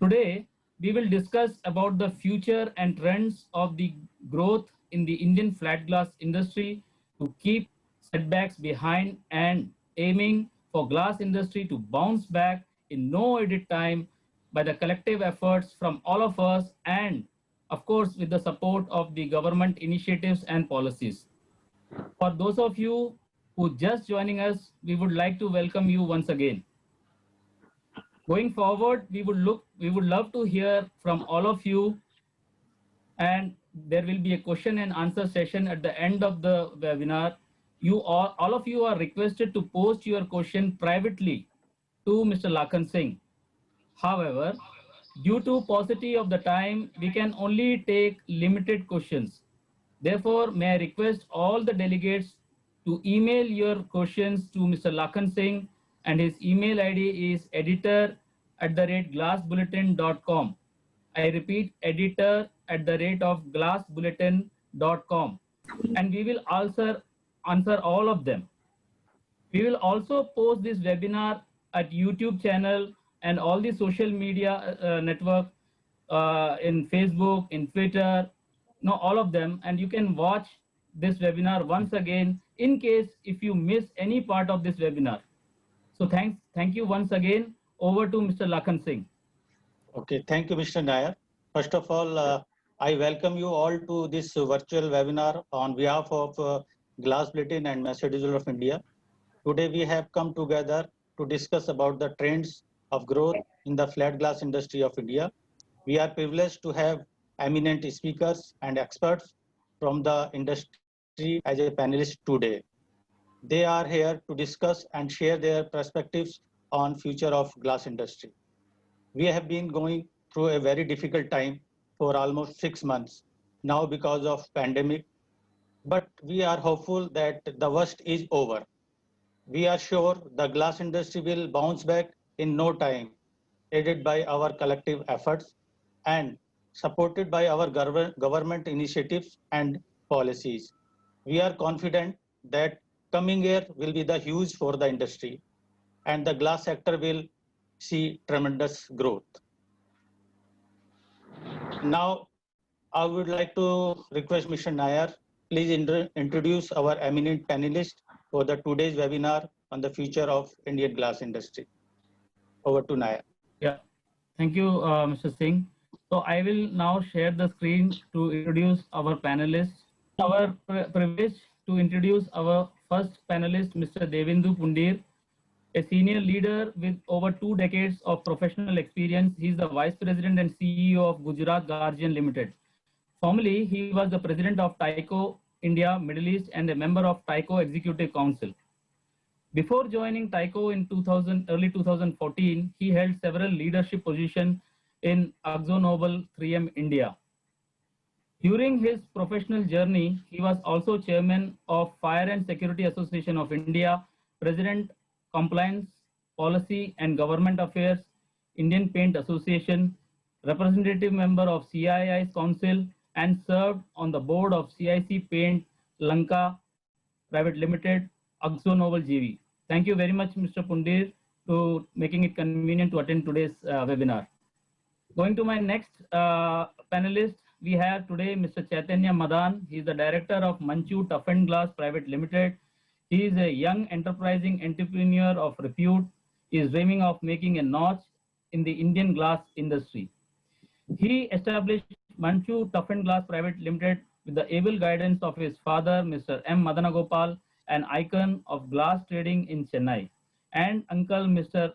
Today, we will discuss about the future and trends of the growth in the Indian flat glass industry to keep setbacks behind and aiming for glass industry to bounce back in no edit time by the collective efforts from all of us and of course with the support of the government initiatives and policies. For those of you who just joining us, we would like to welcome you once again. Going forward, we would love to hear from all of you, and there will be a question and answer session at the end of the webinar. All of you are requested to post your question privately to Mr. Lakhan Singh. However, due to paucity of the time, we can only take limited questions. Therefore, may I request all the delegates to email your questions to Mr. Lakhan Singh, and his email ID is editor@glassbulletin.com. I repeat, editor@glassbulletin.com. And we will answer all of them. We will also post this webinar at YouTube channel and all the social media network in Facebook, in Twitter, no, all of them. And you can watch this webinar once again in case if you miss any part of this webinar. So thank you once again. Over to Mr. Lakhan Singh. Okay, thank you, Mr. Nair. First of all, I welcome you all to this virtual webinar on behalf of Glass Bulletin and Mercedes of India. Today we have come together to discuss about the trends of growth in the flat glass industry of India. We are privileged to have eminent speakers and experts from the industry as a panelist today. They are here to discuss and share their perspectives on future of glass industry. We have been going through a very difficult time for almost 6 months now because of pandemic, but we are hopeful that the worst is over. We are sure the glass industry will bounce back in no time, aided by our collective efforts and supported by our government initiatives and policies. We are confident that coming year will be the huge for the industry and the glass sector will see tremendous growth. Now, I would like to request Mr. Nair, please introduce our eminent panelist for the today's webinar on the future of Indian glass industry. Over to Nair. Yeah, thank you, Mr. Singh. So I will now share the screen to introduce our panelists. Our privilege to introduce our first panelist, Mr. Devendu Pundir, a senior leader with over 2 decades of professional experience. He is the Vice President and CEO of Gujarat Guardian Limited. Formerly, he was the President of Tyco India, Middle East, and a member of Tyco Executive Council. Before joining Tyco in early 2014, he held several leadership positions in AkzoNobel 3M India. During his professional journey, he was also chairman of Fire and Security Association of India, President Compliance, Policy and Government Affairs, Indian Paint Association, representative member of CII's Council, and served on the board of CIC Paint Lanka Private Limited, AkzoNobel GV. Thank you very much, Mr. Pundir, to making it convenient to attend today's webinar. Going to my next panelist, we have today Mr. Chaitanya Madan. He is the director of Manchu Tough and Glass Private Limited. He is a young enterprising entrepreneur of repute. He is dreaming of making a notch in the Indian glass industry. He established Manchu Tough and Glass Private Limited with the able guidance of his father, Mr. M. Madanagopal, an icon of glass trading in Chennai, and uncle, Mr.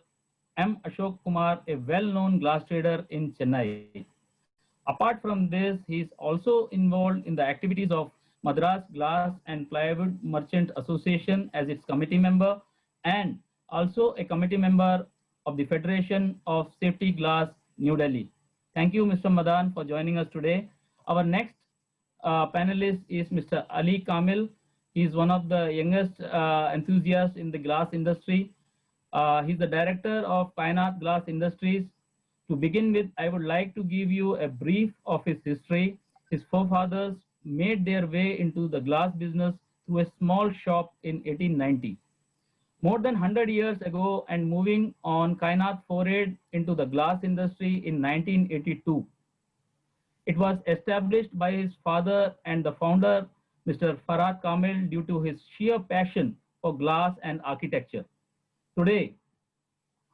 M. Ashok Kumar, a well-known glass trader in Chennai. Apart from this, he is also involved in the activities of Madras Glass and Plywood Merchant Association as its committee member, and also a committee member of the Federation of Safety Glass, New Delhi. Thank you, Mr. Madan, for joining us today. Our next panelist is Mr. Ali Kamil. He is one of the youngest enthusiasts in the glass industry. He's the director of Kainaat Glass Industries. To begin with, I would like to give you a brief of his history. His forefathers made their way into the glass business through a small shop in 1890. More than 100 years ago and moving on, Kainath forayed into the glass industry in 1982. It was established by his father and the founder, Mr. Farhad Kamil, due to his sheer passion for glass and architecture. Today,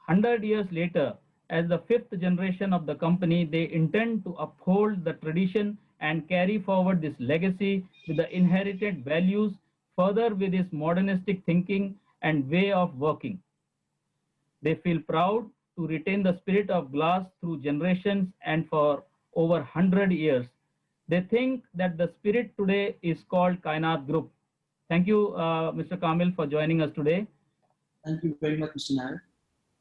100 years later, as the fifth generation of the company, they intend to uphold the tradition and carry forward this legacy with the inherited values, further with this modernistic thinking and way of working. They feel proud to retain the spirit of glass through generations and for over 100 years. They think that the spirit today is called Kainat Group. Thank you, Mr. Kamil, for joining us today. Thank you very much, Mr. Nair.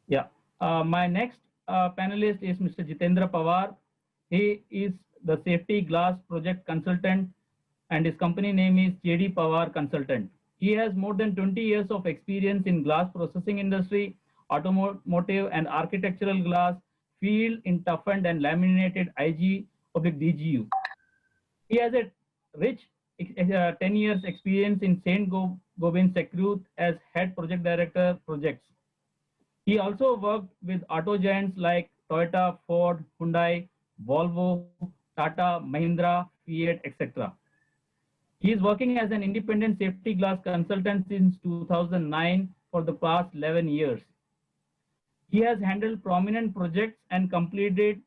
Yeah. My next panelist is Mr. Jitendra Pawar. He is the safety glass project consultant and his company name is JD Pawar Consultant. He has more than 20 years of experience in glass processing industry, automotive and architectural glass, field in toughened and laminated IG public DGU. He has a rich 10 years experience in Saint Gobain Securut as head project director projects. He also worked with auto giants like Toyota, Ford, Hyundai, Volvo, Tata, Mahindra, Fiat, etc. He is working as an independent safety glass consultant since 2009 for the past 11 years. He has handled prominent projects and completed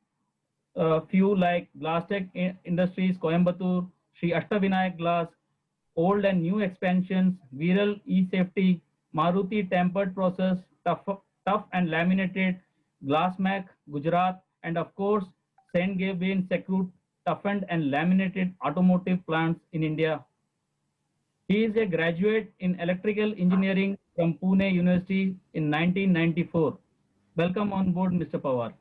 a few like Glasstec Industries, Coimbatore, Sri Ashtavinayak Glass, old and new expansions, Viral e-safety, Maruti tempered process, tough and laminated, Glassmack, Gujarat, and of course, Saint Gobain Securut, toughened and laminated automotive plants in India. He is a graduate in electrical engineering from Pune University in 1994. Welcome on board, Mr. Pawar.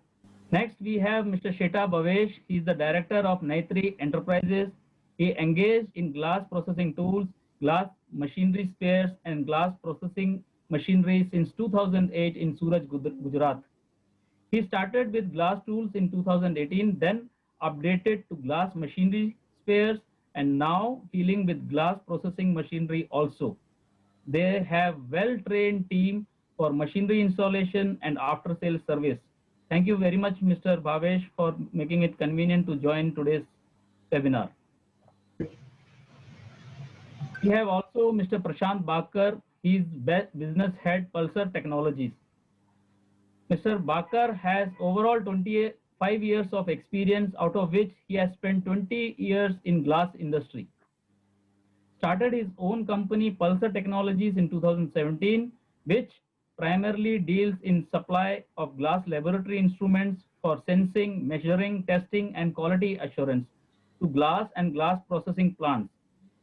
Next, we have Mr. Sheta Bhavesh. He is the director of Naitri Enterprises. He engaged in glass processing tools, glass machinery spares, and glass processing machinery since 2008 in Surat, Gujarat. He started with glass tools in 2018, then updated to glass machinery spares, and now dealing with glass processing machinery also. They have well-trained team for machinery installation and after-sales service. Thank you very much, Mr. Bhavesh, for making it convenient to join today's webinar. We have also Mr. Prashant Bakar. He is business head Pulsar Technologies. Mr. Bakar has overall 25 years of experience, out of which he has spent 20 years in glass industry. Started his own company Pulsar Technologies in 2017, which primarily deals in supply of glass laboratory instruments for sensing, measuring, testing, and quality assurance to glass and glass processing plants.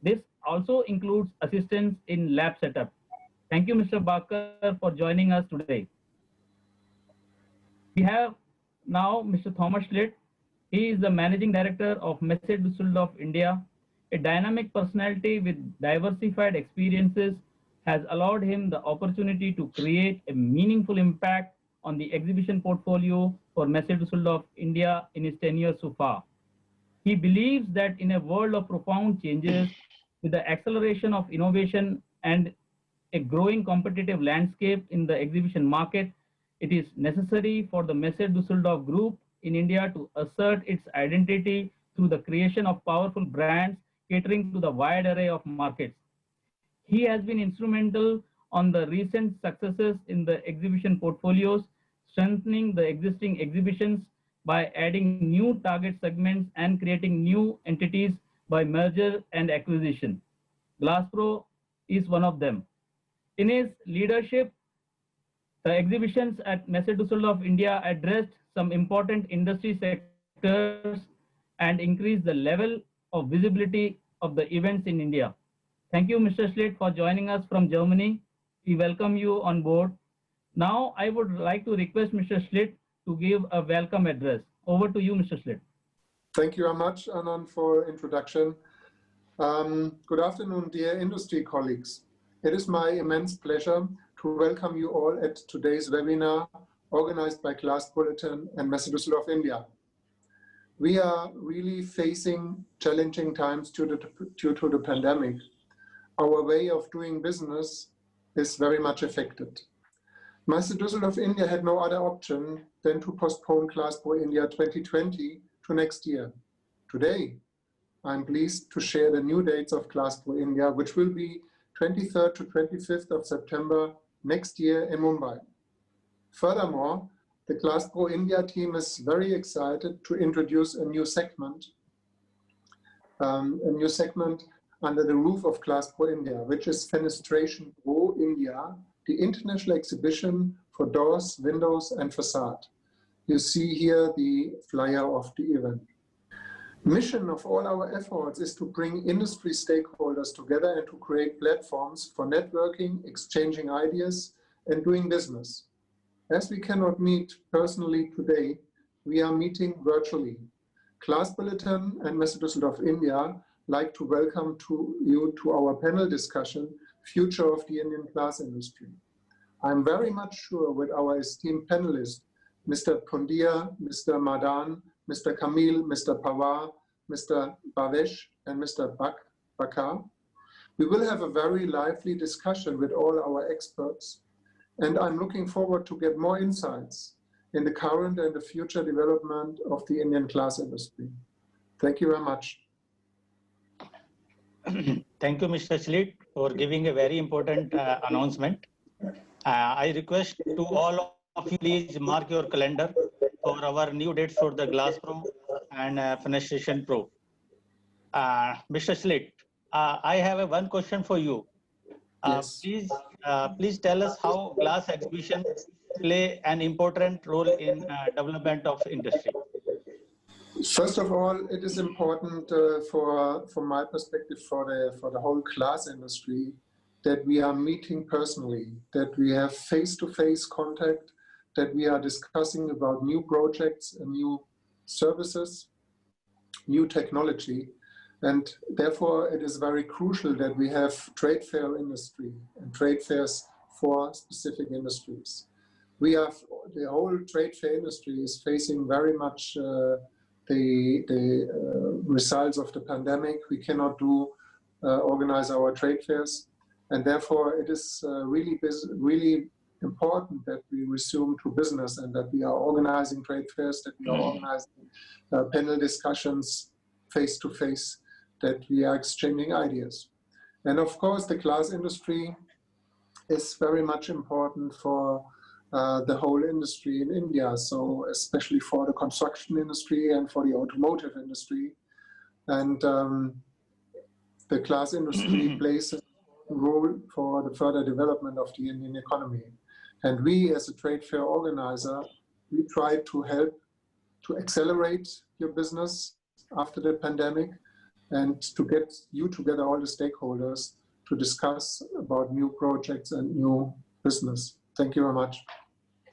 This also includes assistance in lab setup. Thank you, Mr. Bakar, for joining us today. We have now Mr. Thomas Schlitt. He is the managing director of Messe Düsseldorf India. A dynamic personality with diversified experiences has allowed him the opportunity to create a meaningful impact on the exhibition portfolio for Messe Düsseldorf India in his tenure so far. He believes that in a world of profound changes, with the acceleration of innovation and a growing competitive landscape in the exhibition market, it is necessary for the Messe Düsseldorf Group in India to assert its identity through the creation of powerful brands catering to the wide array of markets. He has been instrumental on the recent successes in the exhibition portfolios, strengthening the existing exhibitions by adding new target segments and creating new entities by merger and acquisition. GlassPro is one of them. In his leadership, the exhibitions at Messe Düsseldorf India addressed some important industry sectors and increased the level of visibility of the events in India. Thank you, Mr. Schlitt, for joining us from Germany. We welcome you on board. Now, I would like to request Mr. Schlitt to give a welcome address. Over to you, Mr. Schlitt. Thank you very much, Anand, for introduction. Good afternoon, dear industry colleagues. It is my immense pleasure to welcome you all at today's webinar organized by Glass Bulletin and Messe Düsseldorf India. We are really facing challenging times due to the pandemic. Our way of doing business is very much affected. Master Düsseldorf India had no other option than to postpone ClassPro India 2020 to next year. Today, I'm pleased to share the new dates of ClassPro India, which will be 23rd to 25th of September next year in Mumbai. Furthermore, the ClassPro India team is very excited to introduce a new segment under the roof of ClassPro India, which is Fenestration Pro India, the international exhibition for doors, windows, and facade. You see here the flyer of the event. Mission of all our efforts is to bring industry stakeholders together and to create platforms for networking, exchanging ideas, and doing business. As we cannot meet personally today, we are meeting virtually. Class Bulletin and Messe Düsseldorf India like to welcome you to our panel discussion, Future of the Indian Glass Industry. I'm very much sure with our esteemed panelists, Mr. Pundia, Mr. Madan, Mr. Kamil, Mr. Pawar, Mr. Bhavesh, and Mr. Bakar, we will have a very lively discussion with all our experts, and I'm looking forward to get more insights in the current and the future development of the Indian glass industry. Thank you very much. Thank you, Mr. Schlitt, for giving a very important announcement. I request to all of you, please mark your calendar for our new dates for the Glass Pro and Fenestration Pro. Mr. Schlitt, I have one question for you. Yes. Please tell us how glass exhibitions play an important role in development of industry. First of all, it is important from my perspective for the whole glass industry that we are meeting personally, that we have face-to-face contact, that we are discussing about new projects and new services, new technology. And therefore, it is very crucial that we have trade fair industry and trade fairs for specific industries. We have the whole trade fair industry is facing very much the results of the pandemic. We cannot organize our trade fairs, and therefore it is really important that we resume to business and that we are organizing trade fairs, that we are organizing panel discussions face to face, that we are exchanging ideas. And of course, the glass industry is very much important for the whole industry in India, so especially for the construction industry and for the automotive industry. And the glass industry plays a role for the further development of the Indian economy. And we, as a trade fair organizer, we try to help to accelerate your business after the pandemic and to get you together, all the stakeholders, to discuss about new projects and new business. Thank you very much.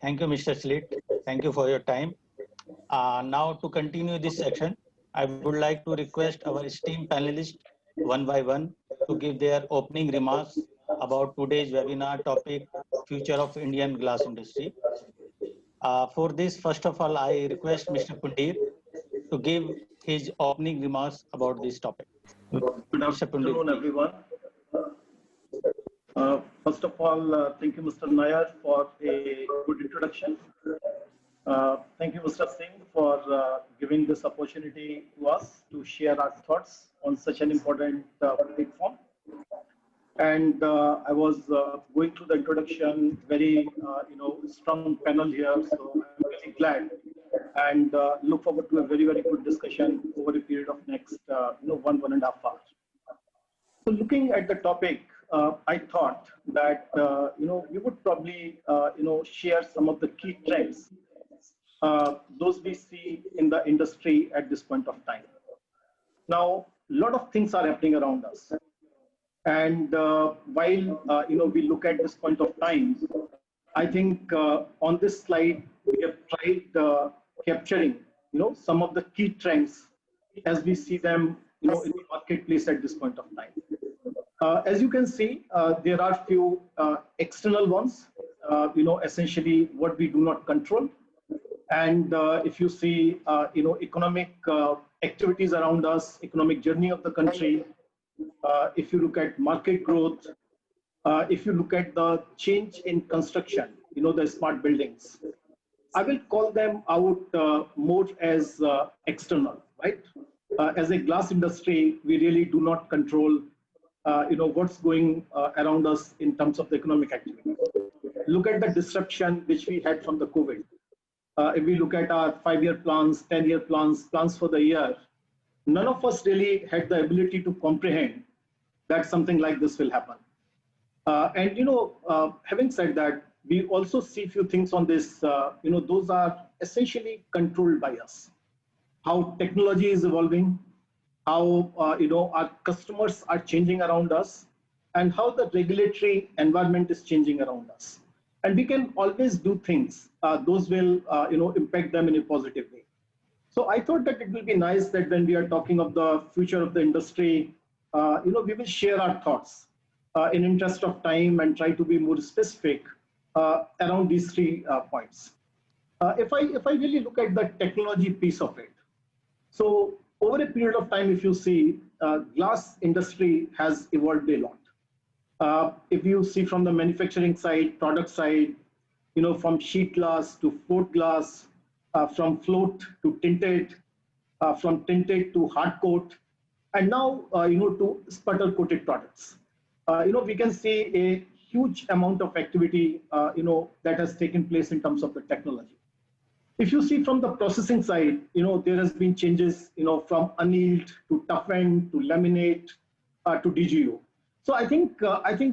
Thank you, Mr. Schlitt. Thank you for your time. Now, to continue this section, I would like to request our esteemed panelists, one by one, to give their opening remarks about today's webinar topic, Future of Indian Glass Industry. For this, first of all, I request Mr. Pundir to give his opening remarks about this topic. Good afternoon, everyone. First of all, thank you, Mr. Nair, for a good introduction. Thank you, Mr. Singh, for giving this opportunity to us to share our thoughts on such an important platform. And I was going through the introduction, very strong panel here, so I'm really glad and look forward to a very, very good discussion over a period of next 1.5 hours. So looking at the topic, I thought that we would probably share some of the key trends, those we see in the industry at this point of time. Now, a lot of things are happening around us, and while we look at this point of time, I think on this slide we have tried capturing some of the key trends as we see them in the marketplace at this point of time. As you can see, there are few external ones, essentially what we do not control. And if you see, economic activities around us, economic journey of the country, if you look at market growth, if you look at the change in construction, the smart buildings, I will call them out more as external, right? As a glass industry, we really do not control, what's going around us in terms of the economic activity. Look at the disruption which we had from the COVID. If we look at our 5-year plans, 10-year plans, plans for the year, none of us really had the ability to comprehend that something like this will happen. Having said that, we also see a few things on this, those are essentially controlled by us. How technology is evolving, how, our customers are changing around us, and how the regulatory environment is changing around us. And we can always do things, those will, impact them in a positive way. So I thought that it will be nice that when we are talking of the future of the industry, we will share our thoughts in interest of time and try to be more specific around these 3 points. If I really look at the technology piece of it, so over a period of time, if you see, glass industry has evolved a lot. If you see from the manufacturing side, product side, from sheet glass to float glass, from float to tinted, from tinted to hard coat, and now, to sputter coated products. We can see a huge amount of activity, that has taken place in terms of the technology. If you see from the processing side, there has been changes, from annealed to toughened to laminate to DGO. So I think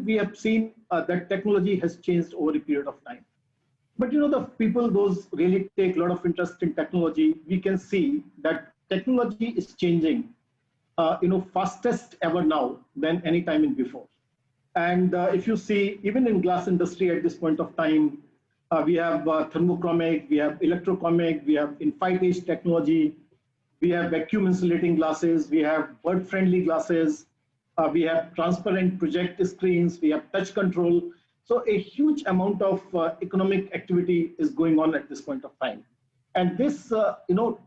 we have seen that technology has changed over a period of time. But the people, those really take a lot of interest in technology, we can see that technology is changing, fastest ever now than any time in before. And if you see, even in glass industry at this point of time, we have thermochromic, we have electrochromic, we have in-fight technology, we have vacuum insulating glasses, we have bird-friendly glasses, we have transparent project screens, we have touch control. So a huge amount of economic activity is going on at this point of time. And this,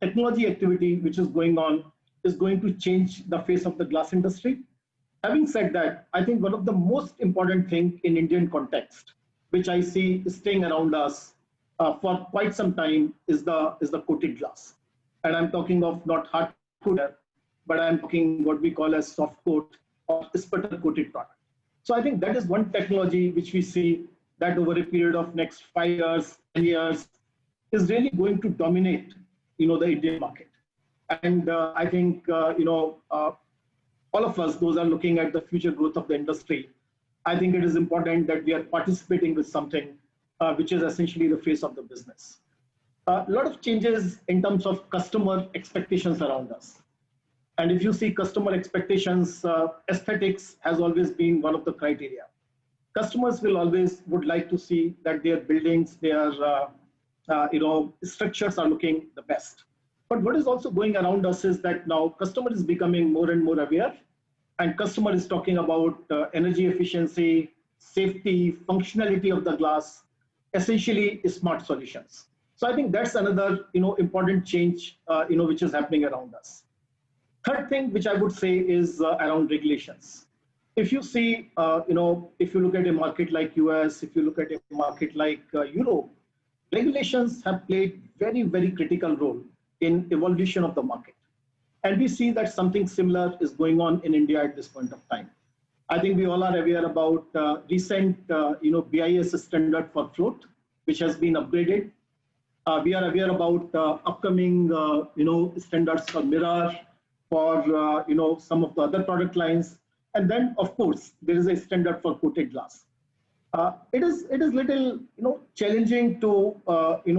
technology activity which is going on is going to change the face of the glass industry. Having said that, I think one of the most important things in Indian context, which I see staying around us for quite some time, is the coated glass. And I'm talking of not hard coat, but I'm talking what we call as soft coat or sputter coated product. So I think that is one technology which we see that over a period of next 5 years, 10 years, is really going to dominate, the Indian market. And I think, all of us, those are looking at the future growth of the industry, I think it is important that we are participating with something which is essentially the face of the business. A lot of changes in terms of customer expectations around us. And if you see customer expectations, aesthetics has always been one of the criteria. Customers would like to see that their buildings, their structures are looking the best. But what is also going around us is that now customer is becoming more and more aware, and customer is talking about energy efficiency, safety, functionality of the glass, essentially smart solutions. So I think that's another important change which is happening around us. Third thing which I would say is around regulations. If you see, if you look at a market like US, if you look at a market like Europe, regulations have played very, very critical role in evolution of the market. And we see that something similar is going on in India at this point of time. I think we all are aware about recent, BIS standard for float, which has been upgraded. We are aware about upcoming, standards for mirror, for, some of the other product lines. And then, of course, there is a standard for coated glass. It is little, challenging to,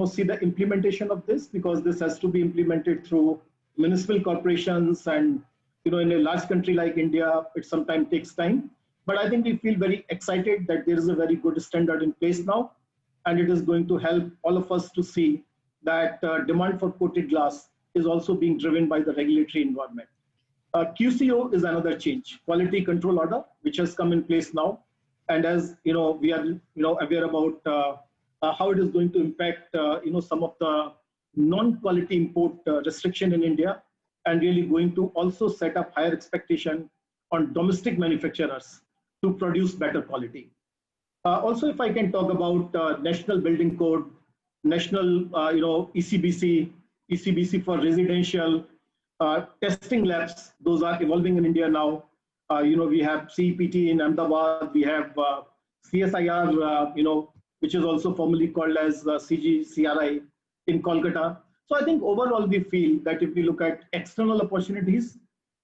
see the implementation of this, because this has to be implemented through municipal corporations, and, in a large country like India, it sometimes takes time. But I think we feel very excited that there is a very good standard in place now, and it is going to help all of us to see that demand for coated glass is also being driven by the regulatory environment. QCO is another change, quality control order, which has come in place now. And as we are aware about how it is going to impact some of the non-quality import restriction in India, and really going to also set up higher expectation on domestic manufacturers to produce better quality. Also, if I can talk about National Building Code, National, ECBC for residential, testing labs, those are evolving in India now. We have CEPT in Ahmedabad, we have CSIR, which is also formally called as CGCRI in Kolkata. So I think overall we feel that if we look at external opportunities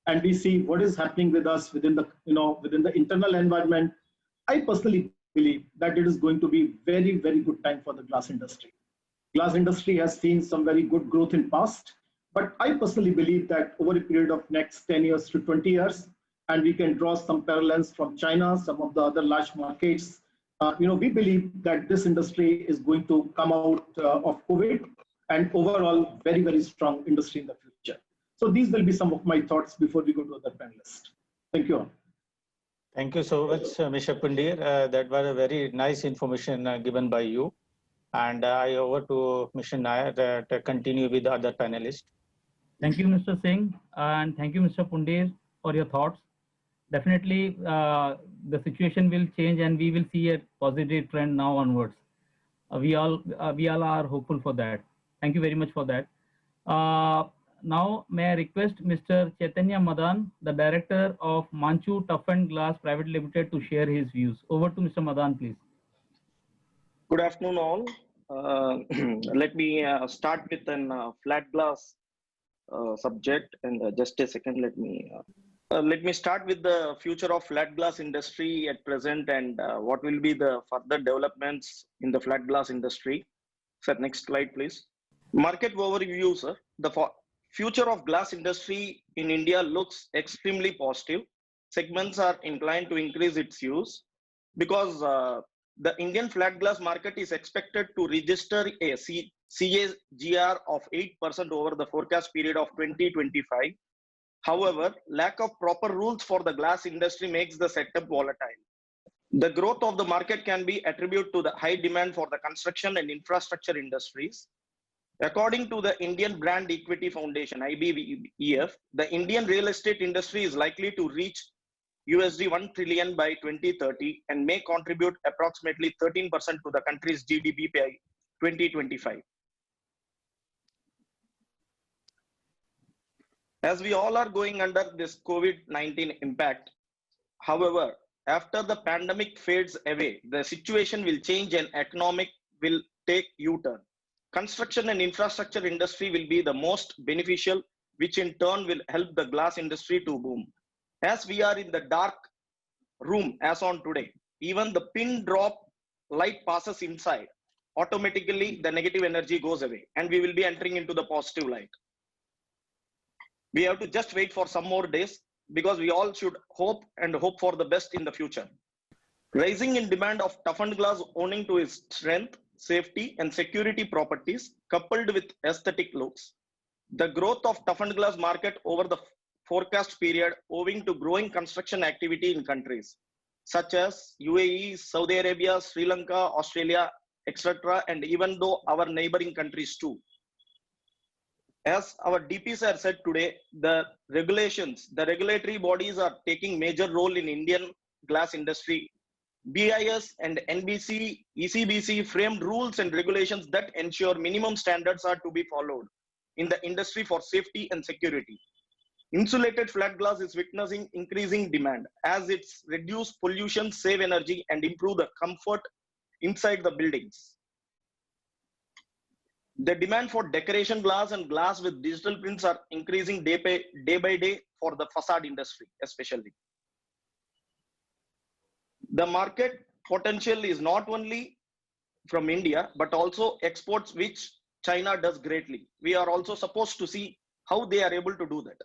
and we see what is happening with us within the, within the internal environment, I personally believe that it is going to be very, very good time for the glass industry. Glass industry has seen some very good growth in past, but I personally believe that over a period of next 10 years to 20 years, and we can draw some parallels from China, some of the other large markets, we believe that this industry is going to come out of COVID and overall very, very strong industry in the future. So these will be some of my thoughts before we go to other panelists. Thank you all. Thank you so much, Mr. Pundir. That was a very nice information given by you. And I over to Mr. Nair to continue with the other panelists. Thank you, Mr. Singh, and thank you, Mr. Pundir, for your thoughts. Definitely, the situation will change, and we will see a positive trend now onwards. We all are hopeful for that. Thank you very much for that. Now, may I request Mr. Chaitanya Madan, the director of Manchu Toughened Glass Private Limited, to share his views. Over to Mr. Madan, please. Good afternoon, all. Let me start with an flat glass subject, and just a second. Let me start with the future of flat glass industry at present and what will be the further developments in the flat glass industry. Sir, next slide, please. Market overview, sir. The future of glass industry in India looks extremely positive. Segments are inclined to increase its use because the Indian flat glass market is expected to register a CAGR of 8% over the forecast period of 2025. However, lack of proper rules for the glass industry makes the setup volatile. The growth of the market can be attributed to the high demand for the construction and infrastructure industries. According to the Indian Brand Equity Foundation, IBEF, the Indian real estate industry is likely to reach $1 trillion by 2030 and may contribute approximately 13% to the country's GDP by 2025. As we all are going under this COVID-19 impact, however, after the pandemic fades away, the situation will change and economic will take U-turn. Construction and infrastructure industry will be the most beneficial, which in turn will help the glass industry to boom. As we are in the dark room as on today, even the pin drop light passes inside, automatically the negative energy goes away and we will be entering into the positive light. We have to just wait for some more days because we all should hope for the best in the future. Rising in demand of toughened glass owing to its strength, safety and security properties coupled with aesthetic looks. The growth of toughened glass market over the forecast period owing to growing construction activity in countries such as UAE, Saudi Arabia, Sri Lanka, Australia, etc. and even though our neighboring countries too. As our DPs are said today, the regulatory bodies are taking major role in Indian glass industry. BIS and NBC, ECBC framed rules and regulations that ensure minimum standards are to be followed in the industry for safety and security. Insulated flat glass is witnessing increasing demand as it's reduce pollution, save energy and improve the comfort inside the buildings. The demand for decoration glass and glass with digital prints are increasing day by day for the facade industry, especially. The market potential is not only from India, but also exports, which China does greatly. We are also supposed to see how they are able to do that.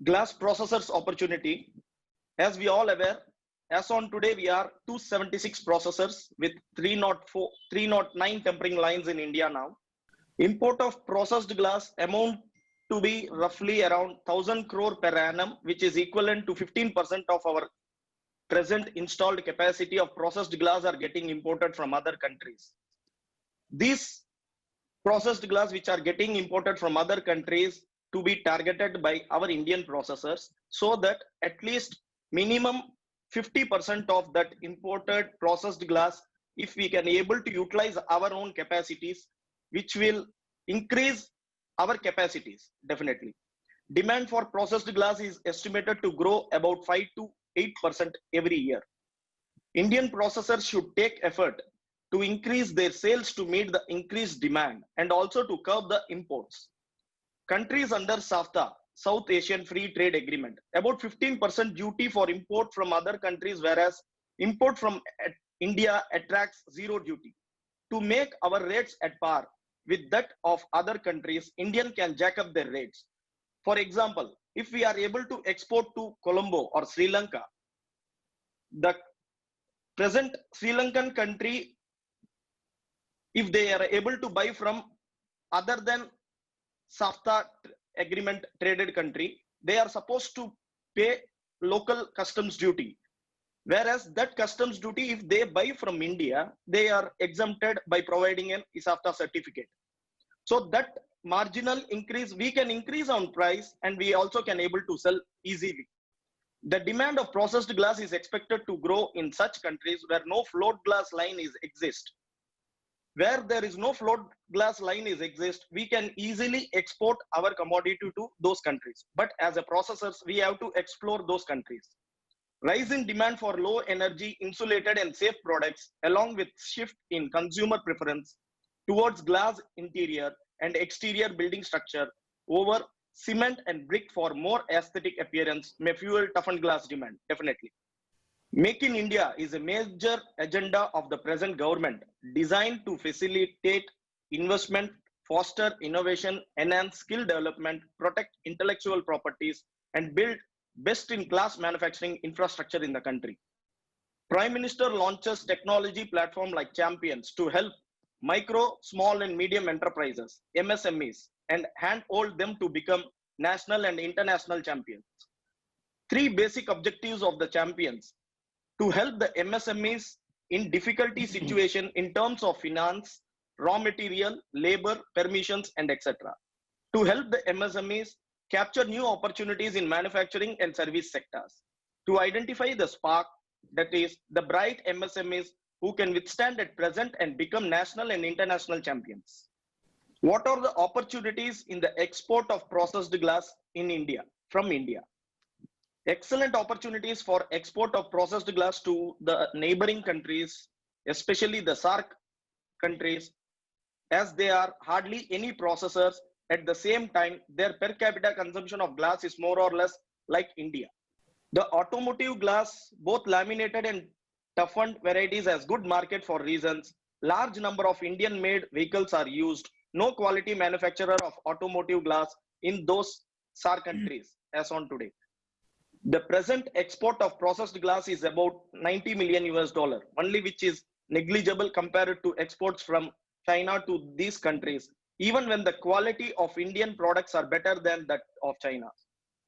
Glass processors opportunity, as we all aware, as on today, we are 276 processors with 309 tempering lines in India now. Import of processed glass amount to be roughly around 1,000 crore per annum, which is equivalent to 15% of our present installed capacity of processed glass are getting imported from other countries. These processed glass which are getting imported from other countries to be targeted by our Indian processors so that at least minimum 50% of that imported processed glass if we can able to utilize our own capacities, which will increase our capacities definitely. Demand for processed glass is estimated to grow about 5 to 8% every year. Indian processors should take effort to increase their sales to meet the increased demand and also to curb the imports. Countries under SAFTA, South Asian Free Trade Agreement, about 15% duty for import from other countries, whereas import from India attracts zero duty. To make our rates at par with that of other countries, Indian can jack up their rates. For example, if we are able to export to Colombo or Sri Lanka, the present Sri Lankan country, if they are able to buy from other than SAFTA agreement traded country, they are supposed to pay local customs duty. Whereas that customs duty, if they buy from India, they are exempted by providing an SAFTA certificate. So that marginal increase, we can increase on price and we also can able to sell easily. The demand of processed glass is expected to grow in such countries where no float glass line is exist. Where there is no float glass line is exist, we can easily export our commodity to those countries. But as a processors, we have to explore those countries. Rise in demand for low energy, insulated and safe products, along with shift in consumer preference towards glass interior and exterior building structure over cement and brick for more aesthetic appearance may fuel toughened glass demand, definitely. Make in India is a major agenda of the present government designed to facilitate investment, foster innovation, enhance skill development, protect intellectual properties, and build best-in-class manufacturing infrastructure in the country. Prime Minister launches technology platform like Champions to help micro, small and medium enterprises, MSMEs, and handhold them to become national and international champions. Three basic objectives of the Champions: to help the MSMEs in difficulty situation in terms of finance, raw material, labor, permissions, and etc. To help the MSMEs capture new opportunities in manufacturing and service sectors. To identify the spark, that is, the bright MSMEs who can withstand at present and become national and international champions. What are the opportunities in the export of processed glass in India, from India? Excellent opportunities for export of processed glass to the neighboring countries, especially the SAARC countries, as they are hardly any processors. At the same time, their per capita consumption of glass is more or less like India. The automotive glass, both laminated and toughened varieties, has good market for reasons. Large number of Indian made vehicles are used. No quality manufacturer of automotive glass in those SAARC countries as on today. The present export of processed glass is about 90 million US dollar, only, which is negligible compared to exports from China to these countries, even when the quality of Indian products are better than that of China.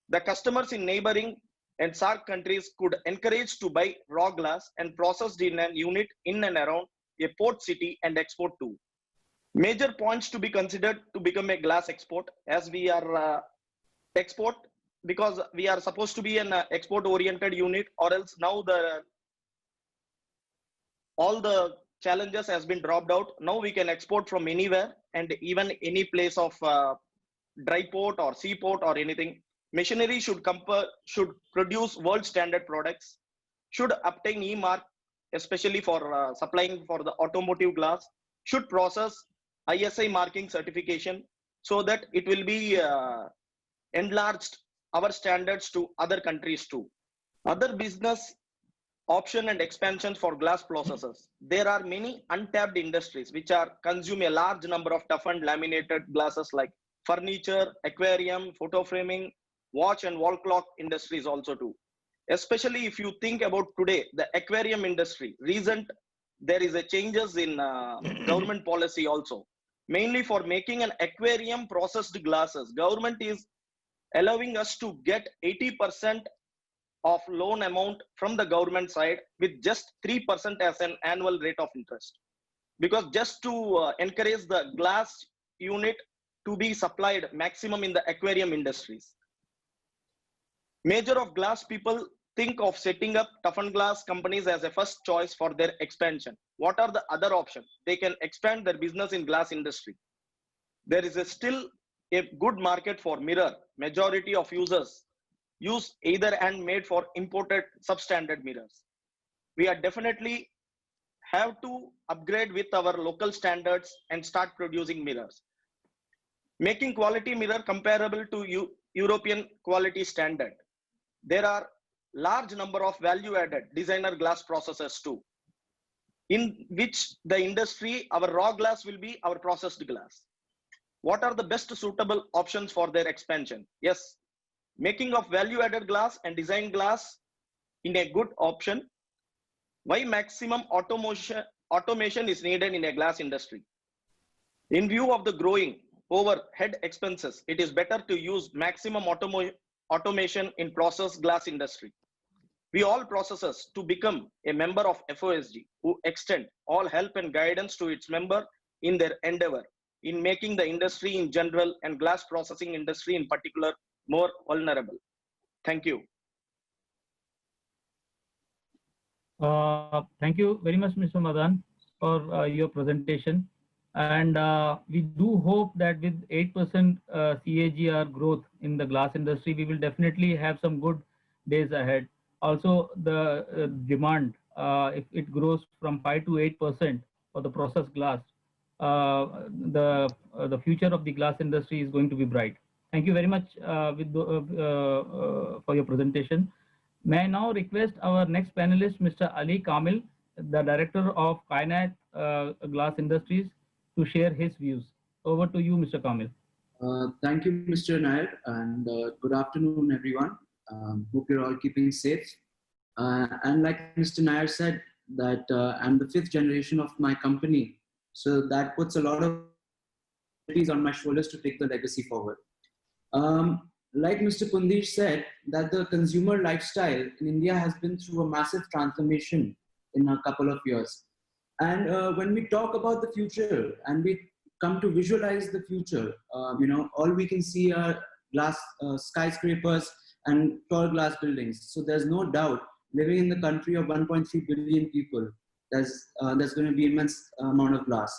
The customers in neighboring and SAARC countries could encourage to buy raw glass and processed in an unit in and around a port city and export to. Major points to be considered to become a glass export, as we are export because we are supposed to be an export oriented unit, or else now all the challenges has been dropped out. Now we can export from anywhere and even any place of dry port or seaport or anything. Machinery should produce world standard products, should obtain E-mark, especially for supplying for the automotive glass, should process ISI marking certification so that it will be enlarged our standards to other countries too. Other business option and expansions for glass processors. There are many untapped industries which are consume a large number of toughened laminated glasses like furniture, aquarium, photo framing, watch and wall clock industries also too. Especially if you think about today, the aquarium industry, there is a changes in government policy also. Mainly for making an aquarium processed glasses, government is allowing us to get 80% of loan amount from the government side with just 3% as an annual rate of interest. Because just to encourage the glass unit to be supplied maximum in the aquarium industries. Major of glass people think of setting up toughened glass companies as a first choice for their expansion. What are the other options? They can expand their business in glass industry. There is still a good market for mirror. Majority of users use either and made for imported substandard mirrors. We are definitely have to upgrade with our local standards and start producing mirrors. Making quality mirror comparable to European quality standard. There are large number of value added designer glass processes too, in which the industry, our raw glass will be our processed glass. What are the best suitable options for their expansion? Yes, making of value added glass and design glass in a good option. Why maximum automation is needed in a glass industry? In view of the growing overhead expenses, it is better to use maximum automation in process glass industry. We all processors to become a member of FOSG who extend all help and guidance to its member in their endeavor in making the industry in general and glass processing industry in particular more vulnerable. Thank you. Thank you very much, Mr. Madan, for your presentation. And we do hope that with 8% CAGR growth in the glass industry, we will definitely have some good days ahead. Also, the demand, if it grows from 5 to 8% for the processed glass, the future of the glass industry is going to be bright. Thank you very much for your presentation. May I now request our next panelist, Mr. Ali Kamil, the Director of Kainat Glass Industries, to share his views. Over to you, Mr. Kamil. Thank you, Mr. Nair, and good afternoon, everyone. Hope you're all keeping safe. And like Mr. Nair said, that I'm the 5th generation of my company, so that puts a lot of responsibilities on my shoulders to take the legacy forward. Like Mr. Pundish said, that the consumer lifestyle in India has been through a massive transformation in a couple of years. And when we talk about the future and we come to visualize the future, all we can see are glass skyscrapers and tall glass buildings. So there's no doubt, living in the country of 1.3 billion people, there's going to be immense amount of glass.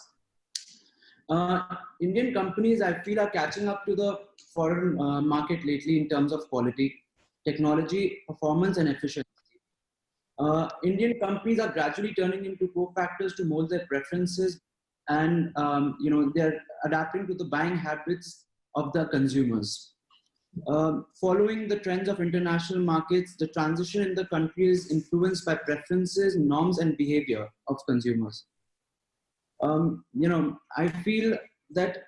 Indian companies, I feel, are catching up to the foreign market lately in terms of quality, technology, performance, and efficiency. Indian companies are gradually turning into co-factors to mold their preferences, and they're adapting to the buying habits of the consumers. Following the trends of international markets, the transition in the country is influenced by preferences, norms, and behavior of consumers. I feel that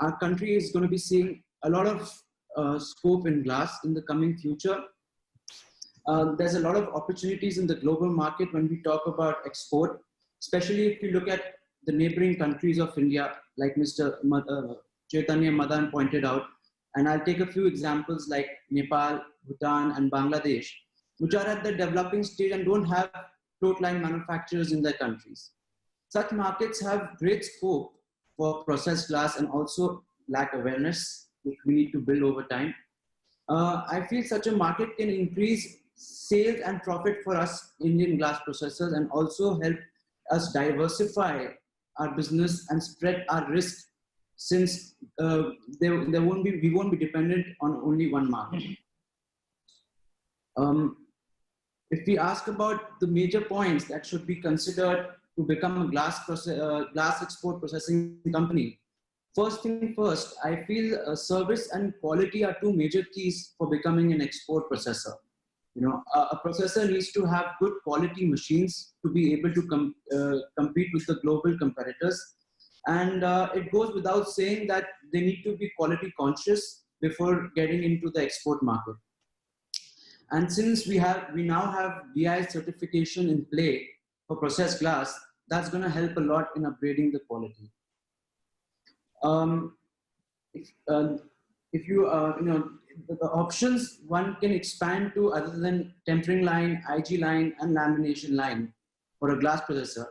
our country is going to be seeing a lot of scope in glass in the coming future. There's a lot of opportunities in the global market when we talk about export, especially if you look at the neighboring countries of India, like Mr. Chaitanya Madan pointed out. And I'll take a few examples like Nepal, Bhutan, and Bangladesh, which are at the developing stage and don't have float line manufacturers in their countries. Such markets have great scope for processed glass and also lack awareness, which we need to build over time. I feel such a market can increase sales and profit for us Indian glass processors and also help us diversify our business and spread our risk, since we won't be dependent on only one market. If we ask about the major points that should be considered to become a glass export processing company, first thing first, I feel service and quality are two major keys for becoming an export processor. A processor needs to have good quality machines to be able to compete with the global competitors. And it goes without saying that they need to be quality conscious before getting into the export market. And since we now have BIS certification in play for processed glass, that's going to help a lot in upgrading the quality. The options one can expand to other than tempering line, IG line, and lamination line for a glass processor.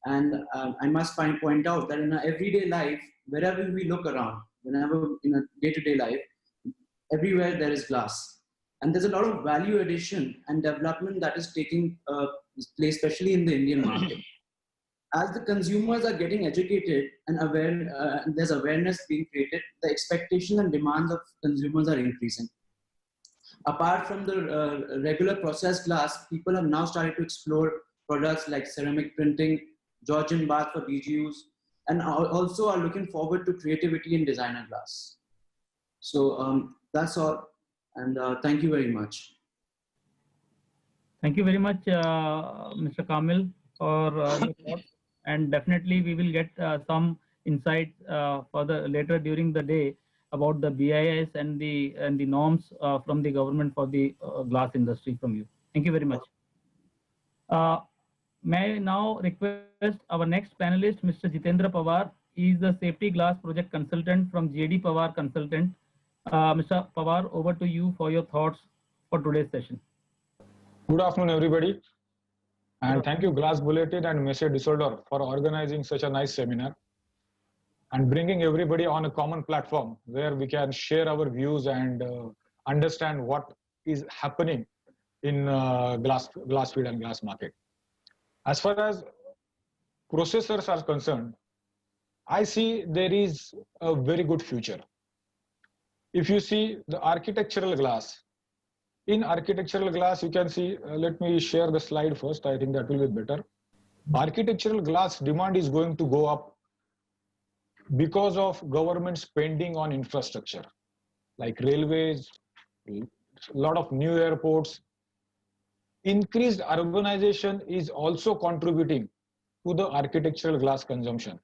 And I must point out that in our everyday life, wherever we look around, whenever in a day-to-day life, everywhere there is glass. And there's a lot of value addition and development that is taking place, especially in the Indian market. As the consumers are getting educated and aware, there's awareness being created, the expectations and demands of consumers are increasing. Apart from the regular processed glass, people have now started to explore products like ceramic printing, Georgian bath for DGUs, and also are looking forward to creativity in designer glass. So that's all, and thank you very much. Thank you very much, Mr. Kamil, for your thoughts. And definitely we will get some insights further later during the day about the BIS and the norms from the government for the glass industry from you. Thank you very much. May I now request our next panelist, Mr. Jitendra Pawar. He is the safety glass project consultant from JD Pawar Consultant. Mr. Pawar, over to you for your thoughts for today's session. Good afternoon, everybody. And thank you, Glass Bulletin and Messe Düsseldorf for organizing such a nice seminar and bringing everybody on a common platform where we can share our views and understand what is happening in glass field and glass market. As far as processors are concerned, I see there is a very good future. If you see the architectural glass, in architectural glass, you can see, let me share the slide first. I think that will be better. Architectural glass demand is going to go up because of government spending on infrastructure, like railways, a lot of new airports. Increased urbanization is also contributing to the architectural glass consumption.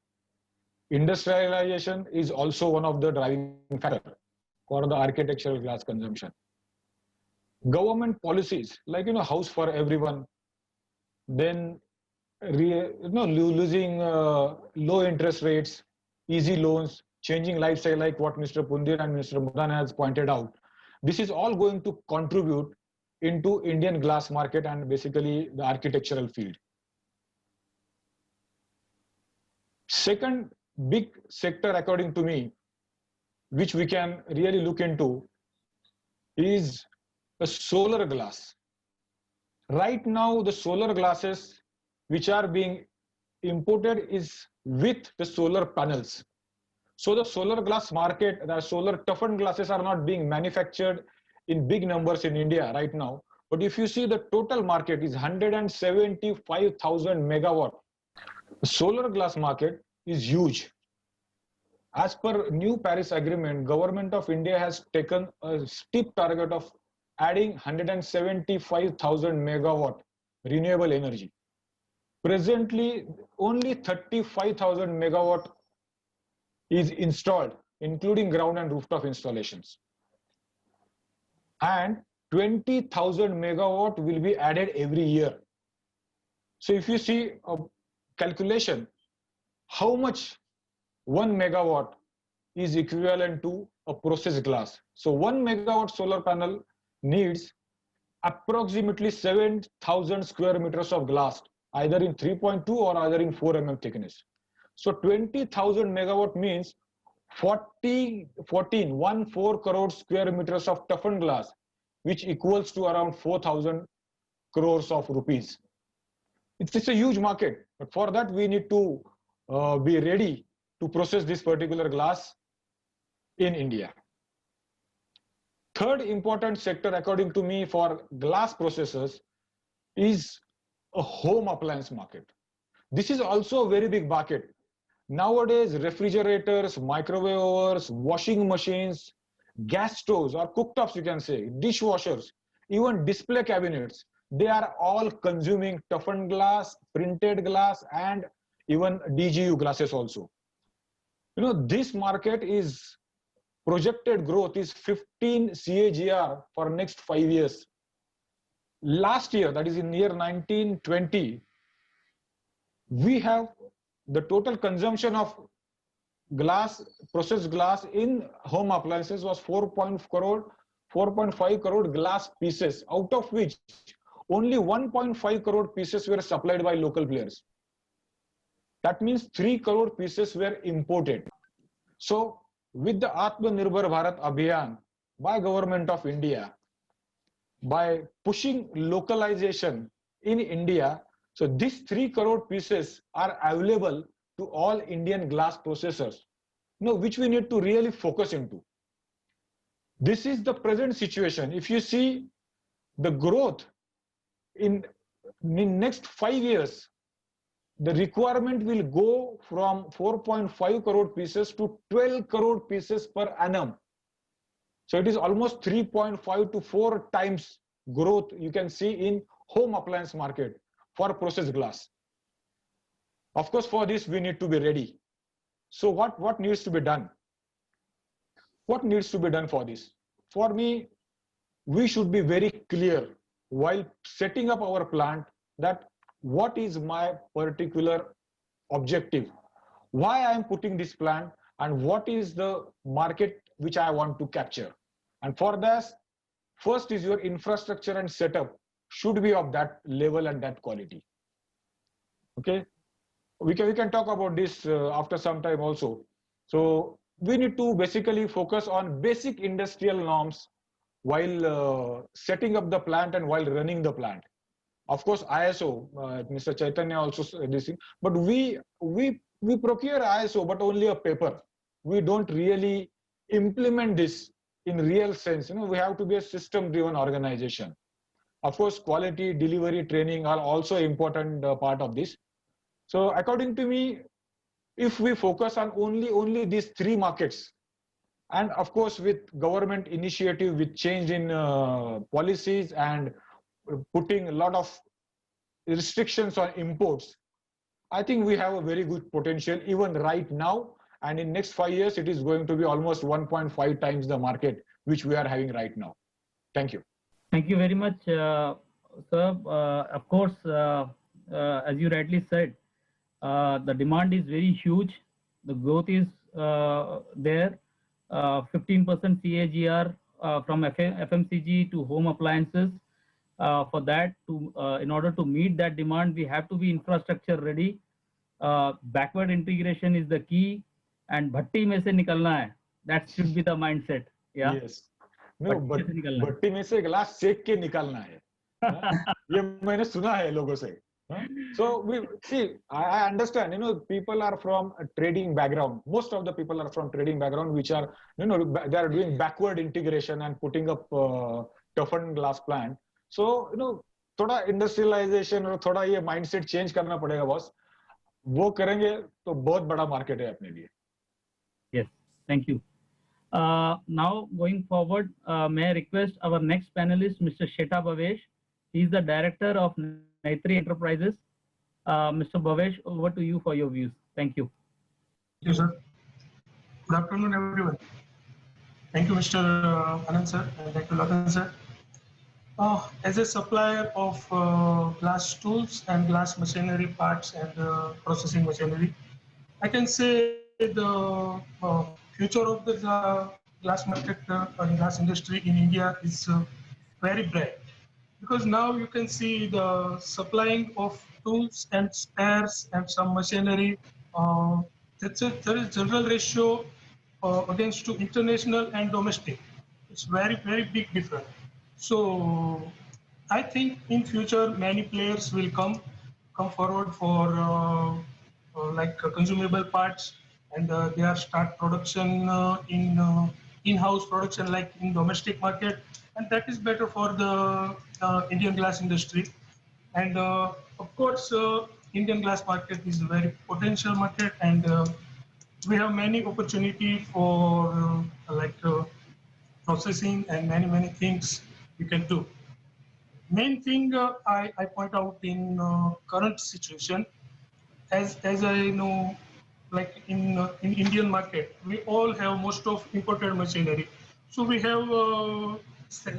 Industrialization is also one of the driving factors for the architectural glass consumption. Government policies like house for everyone, then losing low interest rates, easy loans, changing lifestyle like what Mr. Pundir and Mr. Mudan has pointed out. This is all going to contribute into Indian glass market and basically the architectural field. Second big sector, according to me, which we can really look into is a solar glass. Right now, the solar glasses which are being imported is with the solar panels. So the solar glass market, the solar toughened glasses are not being manufactured in big numbers in India right now. But if you see the total market is 175,000 megawatt. The solar glass market is huge. As per new Paris Agreement, Government of India has taken a steep target of adding 175,000 megawatt renewable energy. Presently, only 35,000 megawatt is installed, including ground and rooftop installations. And 20,000 megawatt will be added every year. So if you see a calculation, how much 1 megawatt is equivalent to a processed glass. So 1 megawatt solar panel needs approximately 7,000 square meters of glass, either in 3.2 or either in 4 mm thickness. So 20,000 megawatt means 14 crore square meters of toughened glass, which equals to around 4,000 crores of rupees. It's a huge market, but for that we need to be ready to process this particular glass in India. Third important sector, according to me, for glass processors is a home appliance market. This is also a very big market. Nowadays, refrigerators, microwave ovens, washing machines, gas stoves or cooktops, you can say, dishwashers, even display cabinets, they are all consuming toughened glass, printed glass, and even DGU glasses also. This market is projected growth is 15 CAGR for next 5 years. Last year, that is in year 1920, we have the total consumption of glass, processed glass in home appliances was 4.5 crore glass pieces, out of which only 1.5 crore pieces were supplied by local players. That means 3 crore pieces were imported. So with the Atmanirbhar Bharat Abhiyan by Government of India, by pushing localization in India. So these 3 crore pieces are available to all Indian glass processors, which we need to really focus into. This is the present situation. If you see the growth in next 5 years, the requirement will go from 4.5 crore pieces to 12 crore pieces per annum. So it is almost 3.5 to 4 times growth you can see in home appliance market for processed glass. Of course, for this we need to be ready. So what needs to be done? What needs to be done for this? For me, we should be very clear while setting up our plant that what is my particular objective, why I am putting this plant, and what is the market which I want to capture. And for this, first is your infrastructure and setup should be of that level and that quality. Okay, we can talk about this after some time also. So we need to basically focus on basic industrial norms while setting up the plant and while running the plant. Of course, ISO, Mr. Chaitanya also said this thing, but we procure ISO, but only a paper. We don't really implement this in real sense. We have to be a system-driven organization. Of course, quality, delivery, training are also important part of this. So according to me, if we focus on only these 3 markets, and of course with government initiative, with change in policies and putting a lot of restrictions on imports, I think we have a very good potential even right now. And in next 5 years, it is going to be almost 1.5 times the market which we are having right now. Thank you. Thank you very much, sir. Of course, as you rightly said, the demand is very huge. The growth is there. 15% CAGR from FMCG to home appliances. For that, in order to meet that demand, we have to be infrastructure ready. Backward integration is the key, and bhatti mein se nikalna hai. That should be the mindset. Yeah. Yes. No, भट्टी में से glass सेक के निकालना है. ये मैंने सुना है लोगों से. So we see, I understand, people are from a trading background. Most of the people are from trading background, which are, they are doing backward integration and putting up toughened glass plant. So, थोड़ा industrialization और थोड़ा ये mindset change करना पड़ेगा boss. वो करेंगे तो बहुत बड़ा market है अपने लिए. Yes, thank you. Now going forward, may I request our next panelist, Mr. Sheta Bhavesh. He is the director of Naitri Enterprises. Mr. Bhavesh, over to you for your views. Thank you. Thank you, sir. Good afternoon, everyone. Thank you, Mr. Anand, sir, and thank you, Lakan, sir. As a supplier of glass tools and glass machinery parts and processing machinery, I can say the future of the glass market and glass industry in India is very bright. Because now you can see the supplying of tools and spares and some machinery. There is general ratio against to international and domestic. It's very, very big difference. So I think in future many players will come forward for like consumable parts, and they are start production in-house production like in domestic market, and that is better for the Indian glass industry. And of course, Indian glass market is a very potential market, and we have many opportunity for processing and many things we can do. Main thing I point out in current situation, as I know, like in Indian market, we all have most of imported machinery. So we have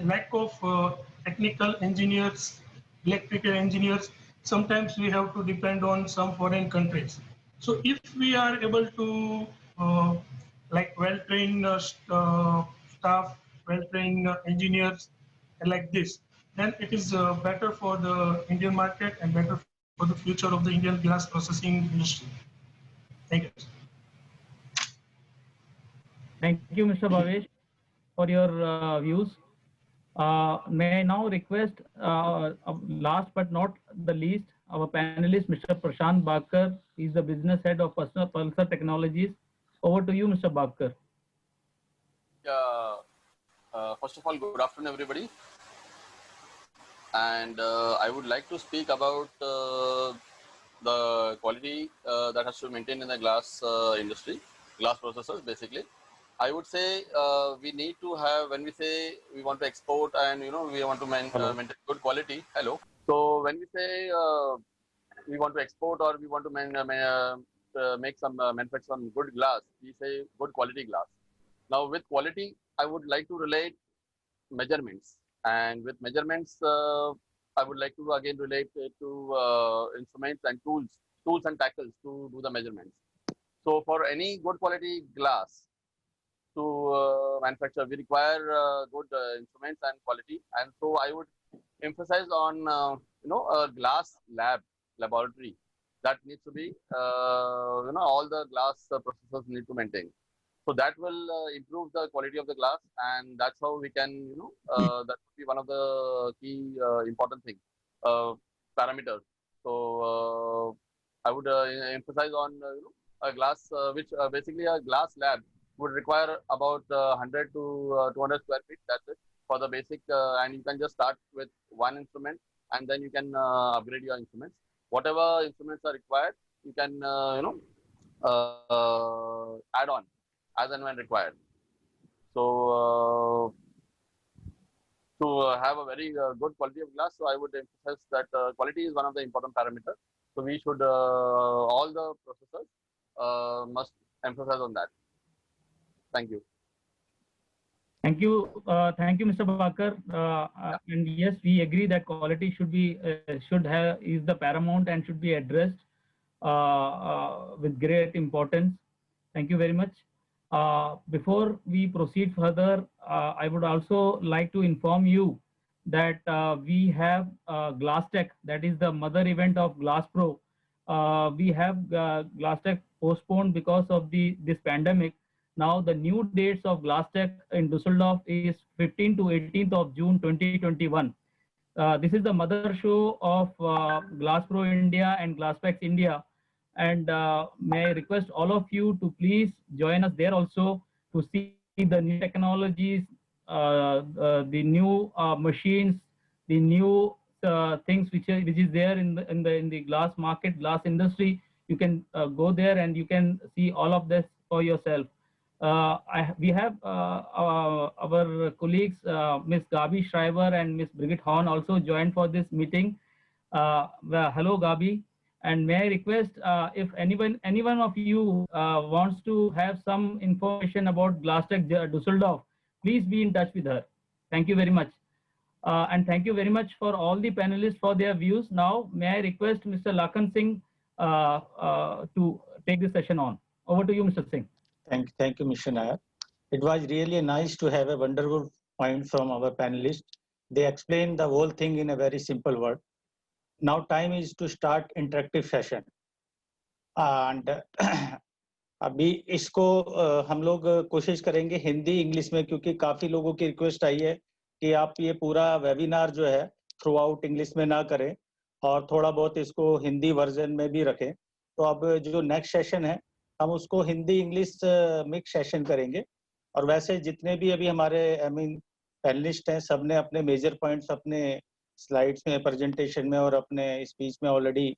lack of technical engineers, electrical engineers. Sometimes we have to depend on some foreign countries. So if we are able to like well-trained staff, well-trained engineers like this, then it is better for the Indian market and better for the future of the Indian glass processing industry. Thank you. Thank you, Mr. Bhavesh, for your views. May I now request, last but not the least, our panelist, Mr. Prashant Bakar. He's the business head of Pulsar Technologies. Over to you, Mr. Bakar. First of all, good afternoon, everybody. And I would like to speak about the quality that has to be maintained in the glass industry, glass processors, basically. I would say we need to have, when we say we want to export and we want to maintain good quality. Hello. So when we say we want to export or we want to make some manufacture some good glass, we say good quality glass. Now with quality, I would like to relate measurements, and with measurements, I would like to again relate it to instruments and tools and tackles to do the measurements. So for any good quality glass to manufacture, we require good instruments and quality. And so I would emphasize on a glass laboratory that needs to be all the glass processors need to maintain. So that will improve the quality of the glass, and that's how we can that would be one of the key important thing parameters. So I would emphasize on a glass which basically a glass lab would require about 100 to 200 square feet. That's it for the basic, and you can just start with one instrument, and then you can upgrade your instruments. Whatever instruments are required, you can add on as and when required. So to have a very good quality of glass, so I would emphasize that quality is one of the important parameters. So we should all the processors must emphasize on that. Thank you. Thank you, Mr. Bakar. And yes, we agree that quality is the paramount and should be addressed with great importance. Thank you very much. Before we proceed further, I would also like to inform you that we have GlassTech, that is the mother event of GlassPro. We have GlassTech postponed because of this pandemic. Now the new dates of GlassTech in Düsseldorf is 15 to 18th of June 2021. This is the mother show of GlassPro India and GlassPax India. And may I request all of you to please join us there also to see the new technologies, the new machines, the new things which is there in the glass market, glass industry. You can go there and you can see all of this for yourself. We have our colleagues, Ms. Gabi Schreiber and Ms. Brigitte Horn also joined for this meeting. Hello, Gabi. And may I request if anyone of you wants to have some information about GlassTech Düsseldorf, please be in touch with her. Thank you very much. And thank you very much for all the panelists for their views. Now, may I request Mr. Lakhan Singh to take the session on. Over to you, Mr. Singh. Thank you, Mr. Nair. It was really nice to have a wonderful point from our panelists. They explained the whole thing in a very simple word. Now time is to start interactive session. And अभी इसको हम लोग कोशिश करेंगे Hindi English में, क्योंकि काफी लोगों की रिक्वेस्ट आई है कि आप ये पूरा वेबिनार जो है थ्रू आउट इंग्लिश में ना करें और थोड़ा बहुत इसको हिंदी वर्जन में भी रखें. तो अब जो नेक्स्ट सेशन है हम उसको हिंदी इंग्लिश मिक्स सेशन करेंगे. और वैसे जितने भी अभी हमारे पैनलिस्ट हैं सबने अपने मेजर पॉइंट्स अपने स्लाइड्स में, प्रेजेंटेशन में और अपने स्पीच में ऑलरेडी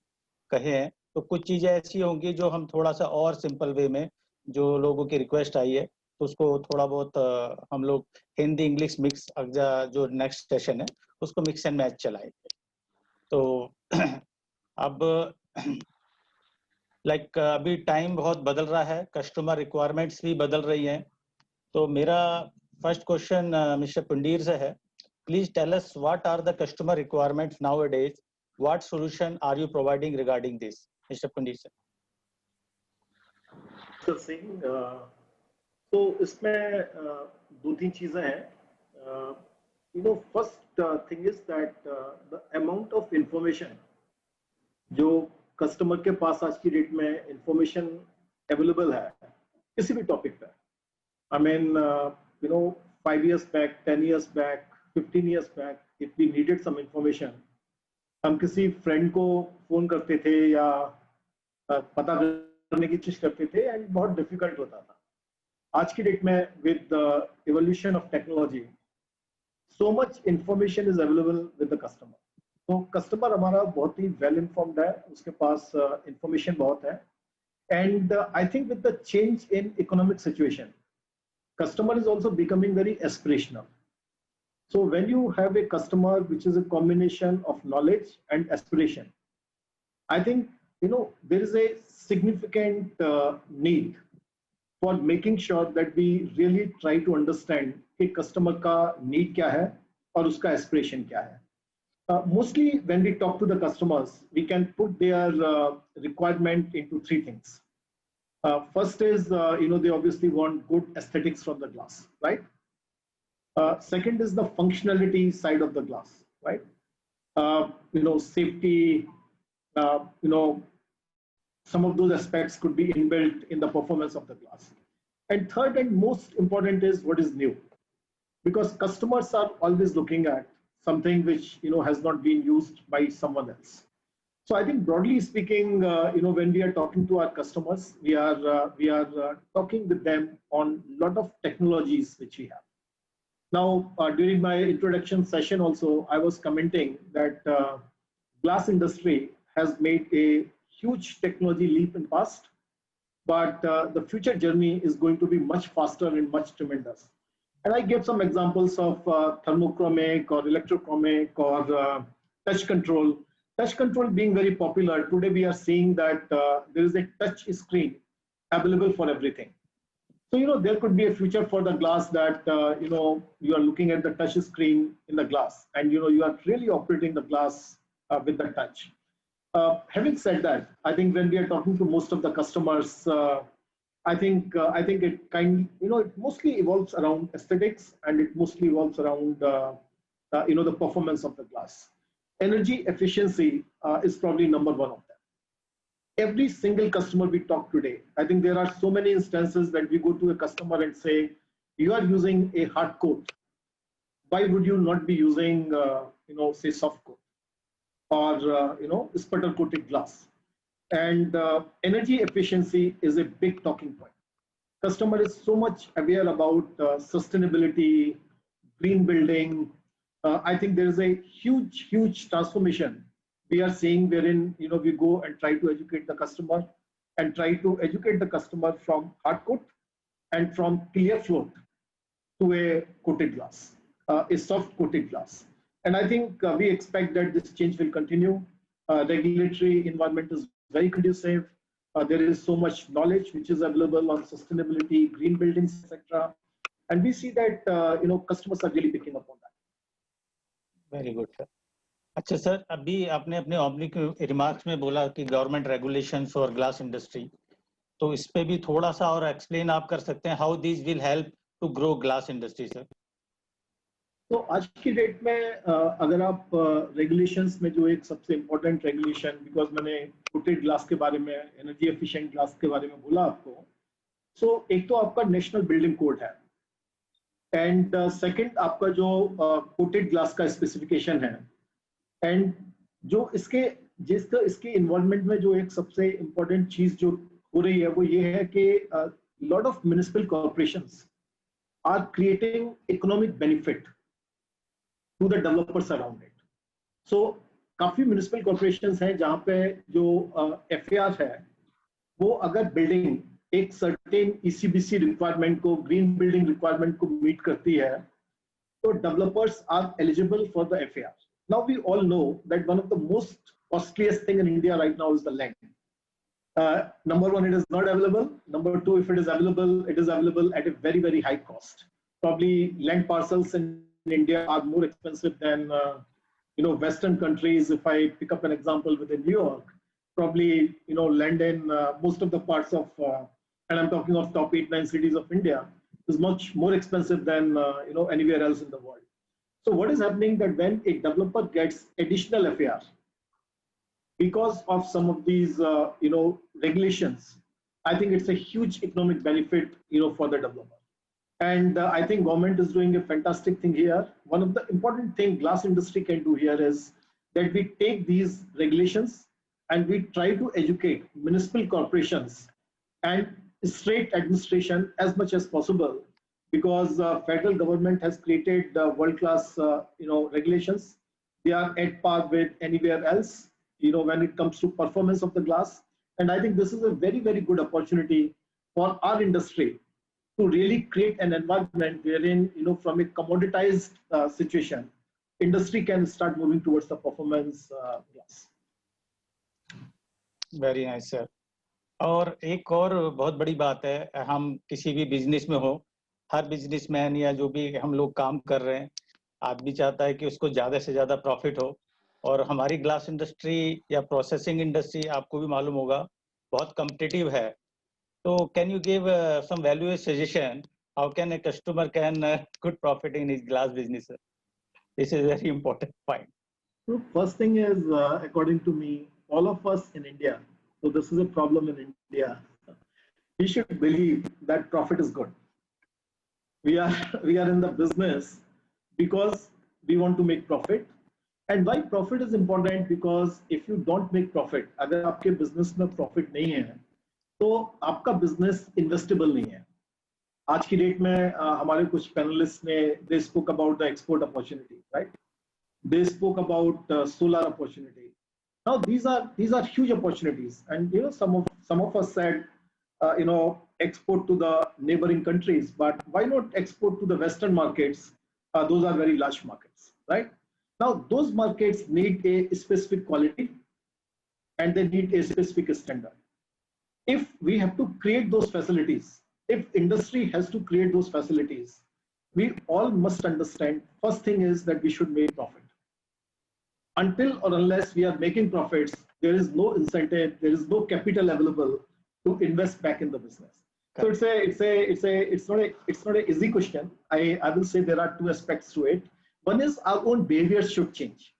कहे हैं. तो कुछ चीजें ऐसी होंगी जो हम थोड़ा सा और सिंपल वे में, जो लोगों की रिक्वेस्ट आई है, तो उसको थोड़ा बहुत हम लोग हिंदी इंग्लिश मिक्स जो नेक्स्ट सेशन है उसको मिक्स एंड मैच चलाएंगे. तो अब अभी टाइम बहुत बदल रहा है, कस्टमर रिक्वायरमेंट्स भी बदल रही हैं. तो मेरा फर्स्ट क्वेश्चन मिस्टर पुंडीर से है. Please tell us what are the customer requirements nowadays. What solution are you providing regarding this, Mr. Pundir sir? Mr. Singh, तो इसमें दो तीन चीजें हैं. First thing is that the amount of information जो customer के पास आज की डेट में इंफॉर्मेशन अवेलेबल है किसी भी टॉपिक पे. I mean, 5 years back, 10 years back, 15 years back, if we needed some information, हम किसी फ्रेंड को फोन करते थे या पता करने की कोशिश करते थे एंड बहुत डिफिकल्ट होता था. आज की डेट में with the evolution of technology, so much information is available with the customer. तो कस्टमर हमारा बहुत ही वेल इन्फॉर्म्ड है, उसके पास इंफॉर्मेशन बहुत है. And I think with the change in economic situation, customer is also becoming very aspirational. So when you have a customer which is a combination of knowledge and aspiration, I think there is a significant need for making sure that we really try to understand कि customer का need क्या है और उसका aspiration क्या है. Mostly when we talk to the customers, we can put their requirement into three things. First is, they obviously want good aesthetics from the glass, right? Second is the functionality side of the glass, right? Safety, some of those aspects could be inbuilt in the performance of the glass. And third and most important is what is new, because customers are always looking at something which has not been used by someone else. So I think broadly speaking, when we are talking to our customers, we are talking with them on a lot of technologies which we have. Now, during my introduction session also, I was commenting that glass industry has made a huge technology leap in past, but the future journey is going to be much faster and much tremendous. And I gave some examples of thermochromic or electrochromic or touch control. Touch control being very popular. Today we are seeing that there is a touch screen available for everything. So, there could be a future for the glass that, you are looking at the touch screen in the glass and, you are really operating the glass with the touch. Having said that, I think when we are talking to most of the customers, I think it mostly evolves around aesthetics and it mostly evolves around, the performance of the glass. Energy efficiency is probably number one of them. Every single customer we talk today, I think there are so many instances that we go to a customer and say, you are using a hard coat. Why would you not be using, say soft coat or, sputter coated glass? And energy efficiency is a big talking point. Customer is so much aware about sustainability, green building. I think there is a huge transformation we are seeing wherein we go and try to educate the customer and try to educate the customer from hard coat and from clear float to a coated glass, a soft coated glass. And I think we expect that this change will continue. Regulatory environment is very conducive. There is so much knowledge which is available on sustainability, green buildings, etc. And we see that customers are really picking up on that. Very good sir. अच्छा sir, अभी आपने अपने opening remarks में बोला कि government regulations for glass industry, तो इस पे भी थोड़ा सा और एक्सप्लेन आप कर सकते हैं, how this will help to grow glass industry sir? तो आज की डेट में अगर आप रेगुलेशंस में जो एक सबसे इम्पोर्टेंट रेगुलेशन, बिकॉज मैंने कोटेड ग्लास के बारे में, एनर्जी एफिशिएंट ग्लास के बारे में बोला आपको, सो एक तो आपका नेशनल बिल्डिंग कोड है एंड सेकंड आपका जो कोटेड ग्लास का स्पेसिफिकेशन है एंड जो इसके इन्वॉल्वमेंट में जो एक सबसे इम्पोर्टेंट चीज जो हो रही है वो ये है कि lot of municipal corporations are creating economic benefit to the developers around it. So काफी म्युनिसिपल कॉर्पोरेशंस हैं जहाँ पे जो FAR है वो अगर बिल्डिंग एक सर्टेन ECBC रिक्वायरमेंट को, ग्रीन बिल्डिंग रिक्वायरमेंट को मीट करती है, तो developers are eligible for the FAR. Now we all know that one of the most costliest thing in India right now is the land. Number one, it is not available. Number two, if it is available at a very high cost. Probably land parcels in India are more expensive than Western countries. If I pick up an example within New York, probably land in most of the parts of, and I'm talking of top 8-9 cities of India, is much more expensive than anywhere else in the world. So what is happening that when a developer gets additional FAR because of some of these regulations, I think it's a huge economic benefit for the developer. And I think government is doing a fantastic thing here. One of the important thing glass industry can do here is that we take these regulations and we try to educate municipal corporations and state administration as much as possible, because federal government has created world-class regulations. They are at par with anywhere else, when it comes to performance of the glass. And I think this is a very, very good opportunity for our industry to really create an environment wherein, from a commoditized situation, industry can start moving towards the performance glass. Very nice sir. और एक और बहुत बड़ी बात है, हम किसी भी बिजनेस में हो, हर बिजनेसमैन या जो भी हम लोग काम कर रहे हैं, आदमी चाहता है कि उसको ज़्यादा से ज़्यादा प्रॉफिट हो। और हमारी ग्लास इंडस्ट्री या प्रोसेसिंग इंडस्ट्री आपको भी मालूम होगा बहुत कम्पिटिटिव है। तो can you give some valuable suggestion how can a customer can good profit in his glass business? This is very important point. So first thing is, according to me, all of us in India, so this is a problem in India, we should believe that profit is good. We are in the business because we want to make profit. And why profit is important? Because if you don't make profit, अगर आपके business में profit नहीं है, तो आपका business investable नहीं है। आज की डेट में हमारे कुछ पैनलिस्ट ने they spoke about the export opportunity, right? They spoke about solar opportunity. Now these are huge opportunities, and some of us said export to the neighboring countries, but why not export to the Western markets? Those are very large markets, right? Now those markets need a specific quality and they need a specific standard. If we have to create those facilities, if industry has to create those facilities, we all must understand, first thing is that we should make profit. Until or unless we are making profits, there is no incentive, there is no capital available to invest back in the business. So it's not a easy question. I will say there are two aspects to it. One is our own behavior should change.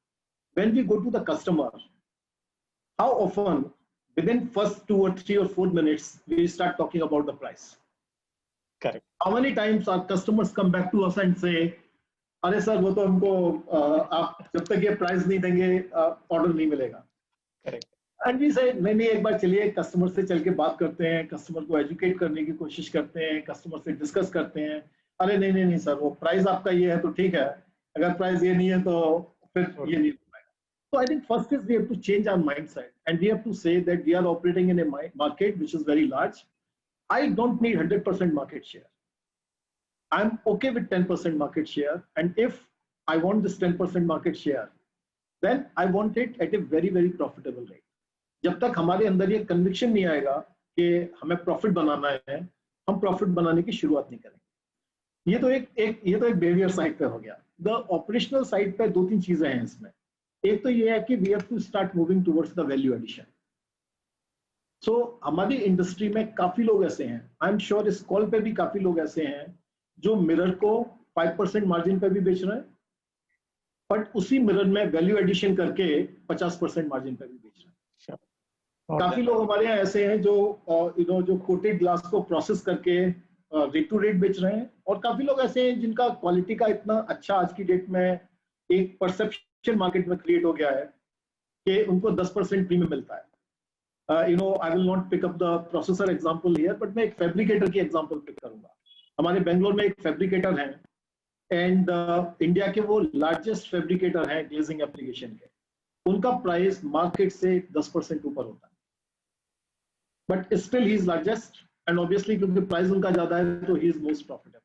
When we go to the customer, how often within first 2 or 3 or 4 minutes we start talking about the price? Correct. How many times our customers come back to us and say, अरे sir वो तो हमको आप जब तक ये price नहीं देंगे ऑर्डर नहीं मिलेगा। करेक्ट। एंड वी से नहीं एक बार चलिए कस्टमर से चल के बात करते हैं, कस्टमर को एजुकेट करने की कोशिश करते हैं, कस्टमर से डिस्कस करते हैं। अरे नहीं सर वो प्राइस आपका ये है तो ठीक है, अगर प्राइस ये नहीं है तो फिर ये नहीं हो पाएगा। So I think first is we have to change our mindset and we have to say that we are operating in a market which is very large. I don't need 100% market share. I'm okay with 10% market share, and if I want this 10% market share, then I want it at a very, very profitable rate. जब तक हमारे अंदर ये conviction नहीं आएगा कि हमें profit बनाना है, हम profit बनाने की शुरुआत नहीं करेंगे। ये तो एक behavior side पे हो गया। The operational side पे 2-3 चीजें हैं इसमें। एक तो ये है कि we have to start moving towards the value addition. So हमारी इंडस्ट्री में काफी लोग ऐसे हैं, I'm sure इस कॉल पे भी काफी लोग ऐसे हैं जो मिरर को 5% मार्जिन पे भी बेच रहे हैं, बट उसी मिरर में वैल्यू एडिशन करके 50% मार्जिन पे भी बेच रहे हैं। काफी लोग हमारे यहाँ ऐसे हैं जो जो कोटेड ग्लास को प्रोसेस करके रेट टू रेट बेच रहे हैं, और काफी लोग ऐसे हैं जिनका क्वालिटी का इतना अच्छा आज की डेट में एक परसेप्शन मार्केट में क्रिएट हो गया है कि उनको 10% प्रीमियम मिलता है। I will not pick up the processor example here, but मैं एक फैब्रिकेटर की एग्जांपल पिक करूंगा। हमारे बेंगलोर में एक फैब्रिकेटर हैं एंड इंडिया के वो लार्जेस्ट फैब्रिकेटर हैं ग्लेजिंग एप्लीकेशन के। उनका प्राइस मार्केट से 10% ऊपर होता है, but still he is largest, and obviously क्योंकि प्राइस उनका ज्यादा है तो ही इज मोस्ट प्रॉफिटेबल।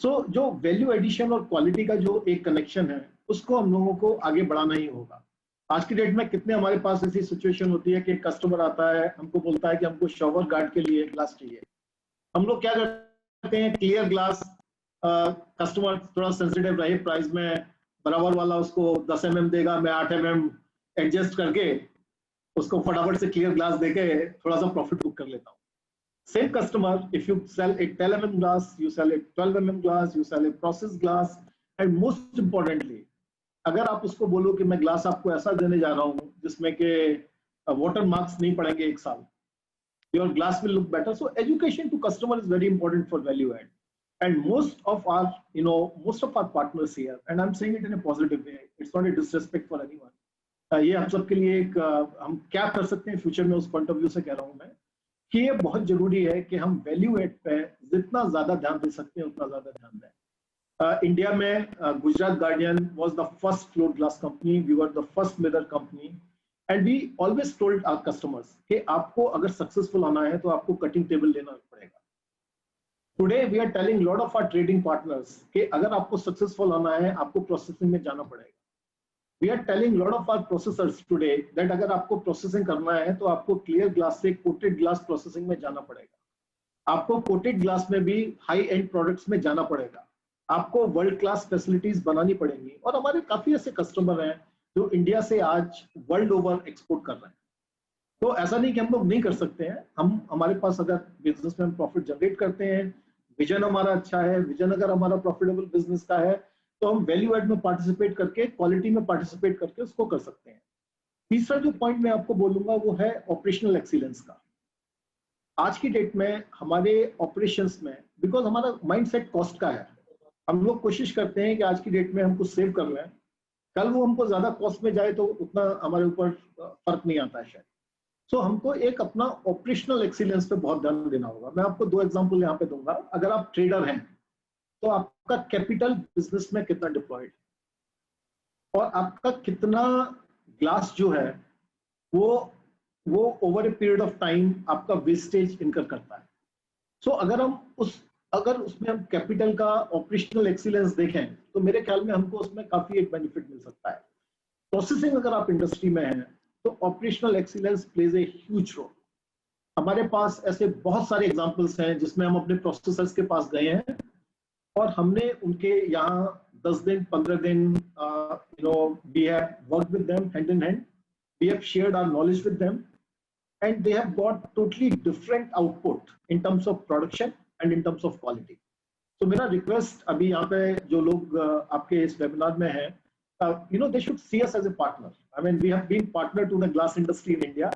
सो जो वैल्यू एडिशन और क्वालिटी का जो एक कनेक्शन है उसको हम लोगों को आगे बढ़ाना ही होगा। आज की डेट में कितने हमारे पास ऐसी सिचुएशन होती है कि कस्टमर आता है, हमको बोलता है कि हमको शॉवर गार्ड के लिए ग्लास चाहिए। हम लोग क्या करते हैं, क्लियर ग्लास, कस्टमर थोड़ा सेंसिटिव रहे प्राइस में, बराबर वाला उसको 10 mm देगा, मैं 8 mm एडजस्ट करके उसको फटाफट से क्लियर ग्लास देके थोड़ा सा प्रॉफिट बुक कर लेता हूँ। Same customer, if you sell a 10 mm glass, you sell a 12 mm glass, you sell a process glass, and most importantly अगर आप उसको बोलो कि मैं ग्लास आपको ऐसा देने जा रहा हूँ जिसमें के वाटर मार्क्स नहीं पड़ेंगे 1 साल, your glass will look better. So education to customer is very important for value add. And most of our partners here, and I'm saying it in a positive way, it's not a disrespect for anyone. ये हम सबके लिए एक हम क्या कर सकते हैं फ्यूचर में, उस पॉइंट ऑफ व्यू से कह रहा हूँ मैं कि ये बहुत जरूरी है कि हम वैल्यू एड पे जितना ज्यादा ध्यान दे सकते हैं उतना ज्यादा ध्यान दें। इंडिया में Gujarat Guardian was the first float glass company, we were the first mirror company, and we always told our customers कि आपको अगर सक्सेसफुल होना है तो आपको कटिंग टेबल लेना पड़ेगा। Today we are telling lot of our trading partners कि अगर आपको सक्सेसफुल होना है आपको प्रोसेसिंग में जाना पड़ेगा। We are telling lot of our processors today that अगर आपको प्रोसेसिंग करना है तो आपको क्लियर ग्लास से कोटेड ग्लास प्रोसेसिंग में जाना पड़ेगा। आपको कोटेड ग्लास में भी हाई एंड प्रोडक्ट्स में जाना पड़ेगा। आपको वर्ल्ड क्लास फैसिलिटीज बनानी पड़ेंगी। और हमारे काफी ऐसे कस्टमर हैं जो इंडिया से आज वर्ल्ड ओवर एक्सपोर्ट कर रहे हैं। तो ऐसा नहीं कि हम लोग नहीं कर सकते हैं, हमारे पास अगर बिजनेस में हम प्रॉफिट जनरेट करते हैं, विजन हमारा अच्छा है, विजन अगर हमारा प्रॉफिटेबल बिजनेस का है तो हम वैल्यू एड में पार्टिसिपेट करके, क्वालिटी में पार्टिसिपेट करके उसको कर सकते हैं। तीसरा जो पॉइंट मैं आपको बोलूंगा वो है ऑपरेशनल एक्सीलेंस का। आज की डेट में हमारे ऑपरेशंस में, बिकॉज हमारा माइंडसेट कॉस्ट का है, हम लोग कोशिश करते हैं कि आज की डेट में हम कुछ सेव कर लें, कल वो हमको ज्यादा कॉस्ट में जाए तो उतना हमारे ऊपर फर्क नहीं आता है शायद। सो हमको एक अपना ऑपरेशनल एक्सीलेंस पे बहुत ध्यान देना होगा। मैं आपको 2 एग्जांपल यहाँ पे दूंगा। अगर आप ट्रेडर हैं तो आपका कैपिटल बिजनेस में कितना डिप्लॉयड और आपका कितना ग्लास जो है वो over a period of time आपका वेस्टेज इनकर करता है। सो अगर उसमें हम कैपिटल का ऑपरेशनल एक्सीलेंस देखें तो मेरे ख्याल में हमको उसमें काफी एक बेनिफिट मिल सकता है। प्रोसेसिंग अगर आप इंडस्ट्री में हैं तो operational excellence plays a huge role. हमारे पास ऐसे बहुत सारे एग्जांपल्स हैं जिसमें हम अपने प्रोसेसर्स के पास गए हैं और हमने उनके यहाँ 10 दिन 15 दिन we have worked with them hand in hand, we have shared our knowledge with them and they have got totally different output in terms of production and in terms of quality. So मेरा request अभी यहाँ पे जो लोग आपके इस webinar में हैं, they should see us as a partner. I mean, we have been partner to the glass industry in India.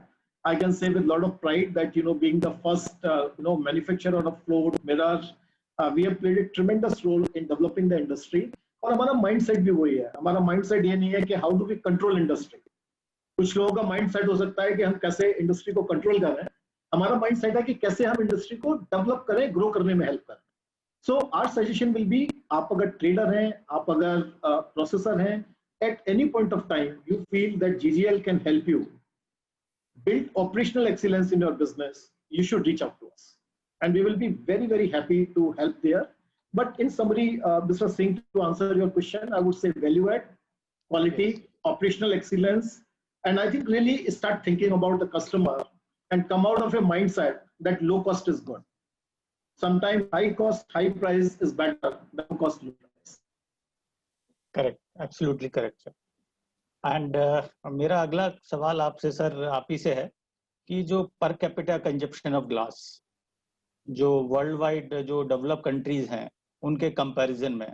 I can say with a lot of pride that being the first manufacturer of floor mirror, we have played a tremendous role in developing the industry. और हमारा mindset भी वही है। हमारा mindset ये नहीं है कि how do we control industry. कुछ लोगों का माइंडसेट हो सकता है कि हम कैसे इंडस्ट्री को कंट्रोल कर रहे हैं, हमारा माइंडसेट है कि कैसे हम इंडस्ट्री को डेवलप करें, ग्रो करने में हेल्प करें। So our suggestion will be, आप अगर ट्रेडर हैं, आप अगर प्रोसेसर हैं, at any point of time you feel that GGL can help you build operational excellence in your business, you should reach out to us. And we will be very, very happy to help there. But in summary, Mr. Singh, to answer your question, I would say value add, quality, operational excellence, and I think really start thinking about the customer and come out of a mindset that low cost is good. Sometimes high cost, high price is better than cost, low price. Correct, absolutely correct, sir. And मेरा अगला सवाल आपसे sir आप ही से है कि जो per capita consumption of glass जो वर्ल्ड वाइड जो डेवलप कंट्रीज हैं उनके कंपैरिजन में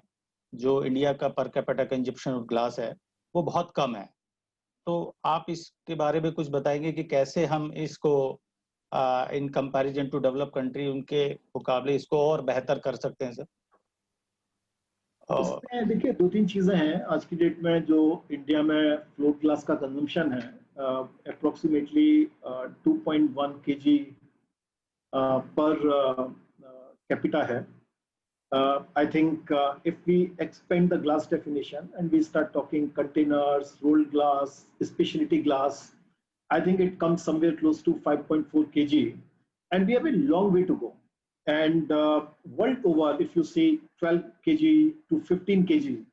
जो इंडिया का per capita consumption of glass है वो बहुत कम है। तो आप इसके बारे में कुछ बताएंगे कि कैसे हम इसको in comparison to develop country उनके मुकाबले इसको और बेहतर कर सकते हैं सर? इसमें देखिए 2-3 चीजें हैं। आज की डेट में जो इंडिया में फ्लोट ग्लास का कंजम्पशन है अप्रोक्सीमेटली 2.1 kg पर कैपिटा है। I think if we expand the glass definition and we start talking containers, rolled glass, specialty glass, I think it comes somewhere close to 5.4 kg and we have a long way to go. And world over, if you see 12 kg to 15 kg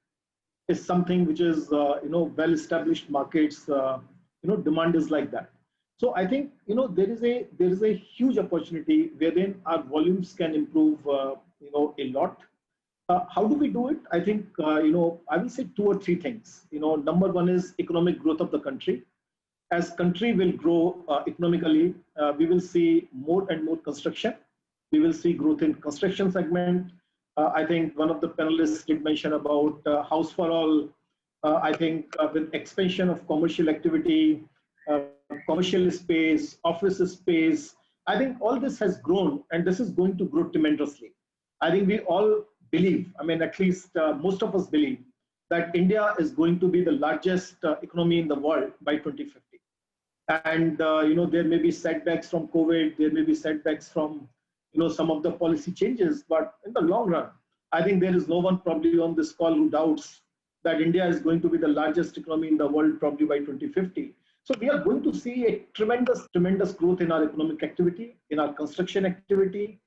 is something which is well established markets, demand is like that. So I think there is a huge opportunity wherein our volumes can improve a lot. How do we do it? I think I will say 2 or 3 things. Number one is economic growth of the country. As country will grow economically, we will see more and more construction. We will see growth in construction segment. I think one of the panelists did mention about house for all. I think with expansion of commercial activity, commercial space, office space, I think all this has grown and this is going to grow tremendously. I think we all believe, I mean, at least most of us believe, that India is going to be the largest economy in the world by 2050. And there may be setbacks from COVID, there may be setbacks from some of the policy changes, but in the long run, I think there is no one probably on this call who doubts that India is going to be the largest economy in the world probably by 2050. So we are going to see a tremendous growth in our economic activity, in our construction activity.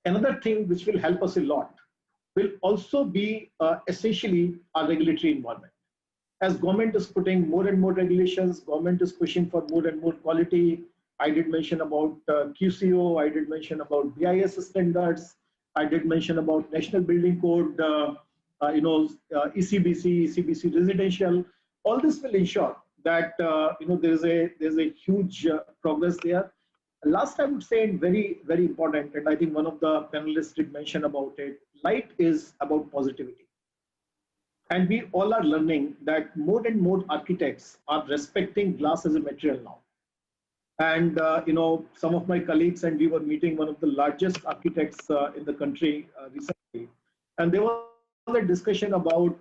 Another thing which will help us a lot will also be essentially our regulatory environment. As government is putting more and more regulations, government is pushing for more and more quality. I did mention about QCO, I did mention about BIS standards, I did mention about National Building Code, ECBC residential. All this will ensure that there's a huge progress there. Last I would say, and very important, and I think one of the panelists did mention about it, light is about positivity. And we all are learning that more and more architects are respecting glass as a material now. And some of my colleagues and we were meeting one of the largest architects in the country recently, and there was a discussion about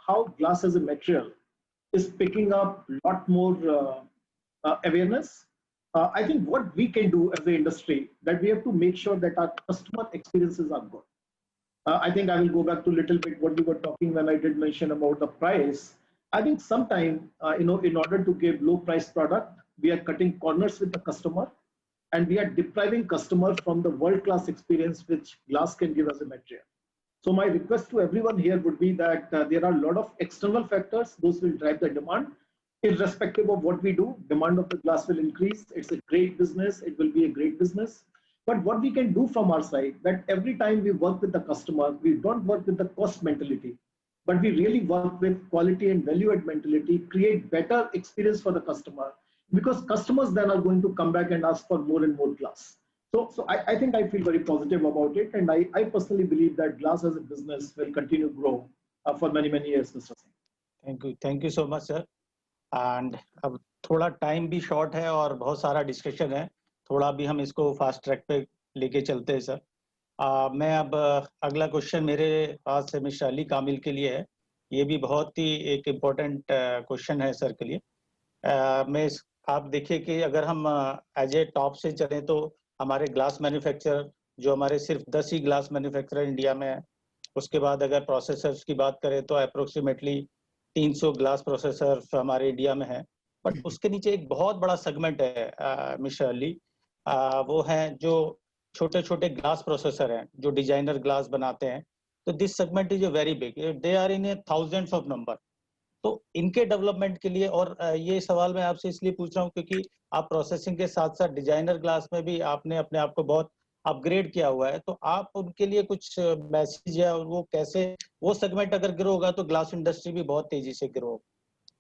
how glass as a material is picking up a lot more awareness. I think what we can do as the industry, that we have to make sure that our customer experiences are good. I think I will go back to a little bit what we were talking when I did mention about the price. I think sometime, in order to give low price product, we are cutting corners with the customer, and we are depriving customers from the world-class experience which glass can give as a material. So my request to everyone here would be that there are a lot of external factors, those will drive the demand. Irrespective of what we do, demand of the glass will increase. It's a great business, it will be a great business. But what we can do from our side, that every time we work with the customer, we don't work with the cost mentality, but we really work with quality and value add mentality, create better experience for the customer, because customers then are going to come back and ask for more and more glass. So I think I feel very positive about it. And I personally believe that glass as a business will continue to grow for many years, Mr. Singh. Thank you so much, sir. And अब थोड़ा time भी short है और बहुत सारा discussion है, थोड़ा भी हम इसको फास्ट ट्रैक पे लेके चलते हैं सर। मैं अब अगला क्वेश्चन मेरे पास से मिस्टर अली कामिल के लिए है। ये भी बहुत ही एक इम्पोर्टेंट क्वेश्चन है सर के लिए। आप देखिए कि अगर हम एज ए टॉप से चलें तो हमारे ग्लास मैन्युफैक्चरर जो हमारे सिर्फ 10 ही ग्लास मैन्युफैक्चरर इंडिया में है। उसके बाद अगर प्रोसेसर्स की बात करें तो अप्रोक्सीमेटली 300 ग्लास प्रोसेसर हमारे इंडिया में है। बट उसके नीचे एक बहुत बड़ा सेगमेंट है मिस्टर अली, वो हैं जो छोटे छोटे ग्लास प्रोसेसर हैं जो डिजाइनर ग्लास बनाते हैं। तो this segment is very big, they are in thousands of number. तो इनके डेवलपमेंट के लिए, और ये सवाल मैं आपसे इसलिए पूछ रहा हूँ क्योंकि आप प्रोसेसिंग के साथ साथ डिजाइनर ग्लास में भी आपने अपने आप को बहुत अपग्रेड किया हुआ है। तो आप उनके लिए कुछ मैसेज है, और वो कैसे, वो सेगमेंट अगर ग्रो होगा तो ग्लास इंडस्ट्री भी बहुत तेजी से ग्रो होगा।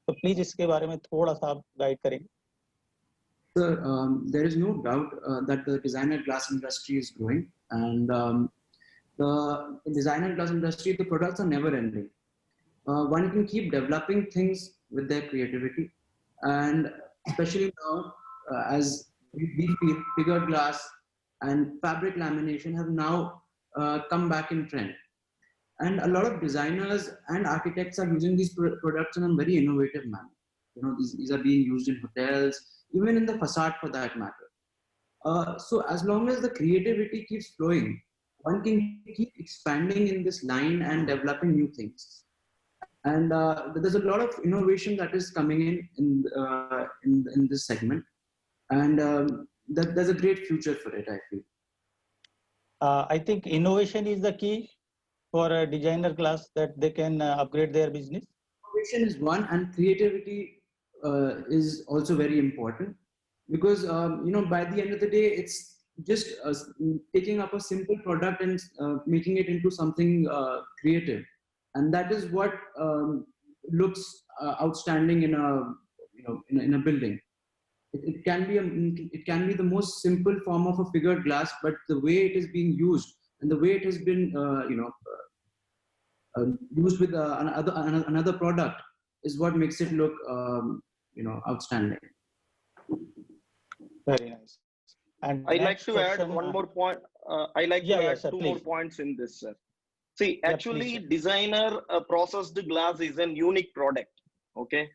तो प्लीज इसके बारे में थोड़ा सा आप गाइड करेंगे। Sir, there is no doubt that the designer glass industry is growing, and the designer glass industry, the products are never ending. One can keep developing things with their creativity, and especially now as figured glass and fabric lamination have now come back in trend. And a lot of designers and architects are using these products in a very innovative manner. These are being used in hotels, even in the facade for that matter. So as long as the creativity keeps flowing, one can keep expanding in this line and developing new things. And there's a lot of innovation that is coming in this segment. And there's a great future for it, I feel. I think innovation is the key for a designer class, that they can upgrade their business. Innovation is one, and creativity is also very important, because by the end of the day, it's just taking up a simple product and making it into something creative, and that is what looks outstanding in a building. It can be the most simple form of a figured glass, but the way it is being used and the way it has been used with another product is what makes it look outstanding. Very nice. And I'd like to add one more point. I like Yeah, to yeah, add sir, two more please. points in this, sir. See, Yeah, actually, please, sir. designer processed glass is an unique product. Okay,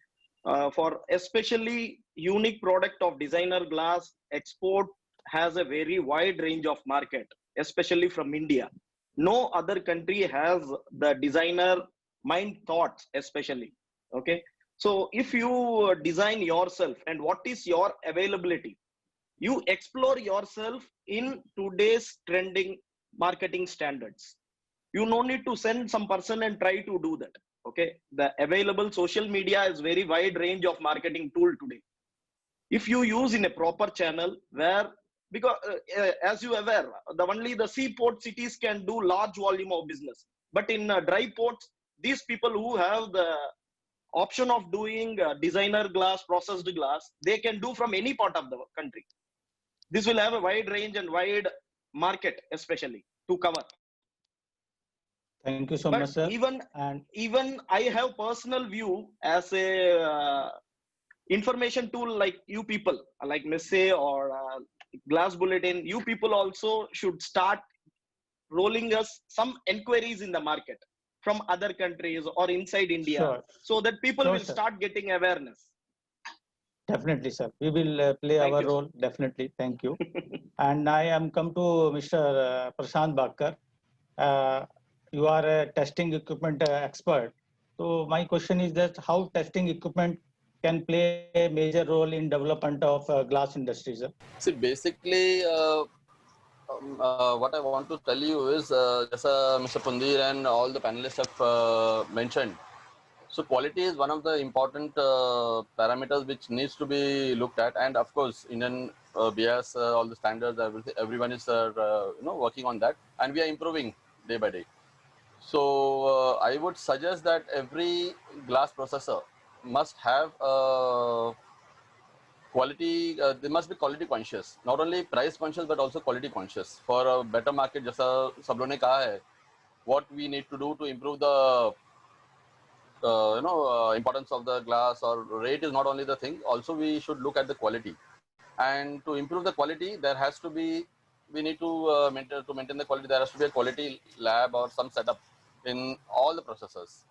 for especially unique product of designer glass, export has a very wide range of market, especially from India. No other country has the designer mind thoughts, especially. Okay, so if you design yourself and what is your availability, you explore yourself in today's trending marketing standards. You no need to send some person and try to do that. Okay, the available social media is very wide range of marketing tool today. If you use in a proper channel where, because as you aware, the only the seaport cities can do large volume of business, but in dry ports, these people who have the option of doing designer glass, processed glass, they can do from any part of the country. This will have a wide range and wide market, especially to cover. Thank you so But much, sir. even And I have personal view as a information tool, like you people, like Messe or Glass Bulletin, you people also should start rolling us some enquiries in the market from other countries or inside India, sure, so that people sure, will sir. start getting awareness. Definitely, sir. We will play Thank our you, sir. role. Definitely. Thank you. And I am come to Mr. Prashant Bakkar. You are a testing equipment expert. So my question is that how testing equipment can play a major role in development of glass industry, sir? See, basically, what I want to tell you is, as Mr. Pundir and all the panelists have mentioned, so quality is one of the important parameters which needs to be looked at, and of course, Indian BIS, all the standards, everyone is working on that, and we are improving day by day. So I would suggest that every glass processor must have quality. They must be quality conscious, not only price conscious but also quality conscious for a better market. जैसा सब लोगों ने कहा है, what we need to do to improve the importance of the glass or rate is not only the thing. Also, we should look at the quality, and to improve the quality, there has to be. We need to maintain the quality. There has to be a quality lab or some setup in all the processors.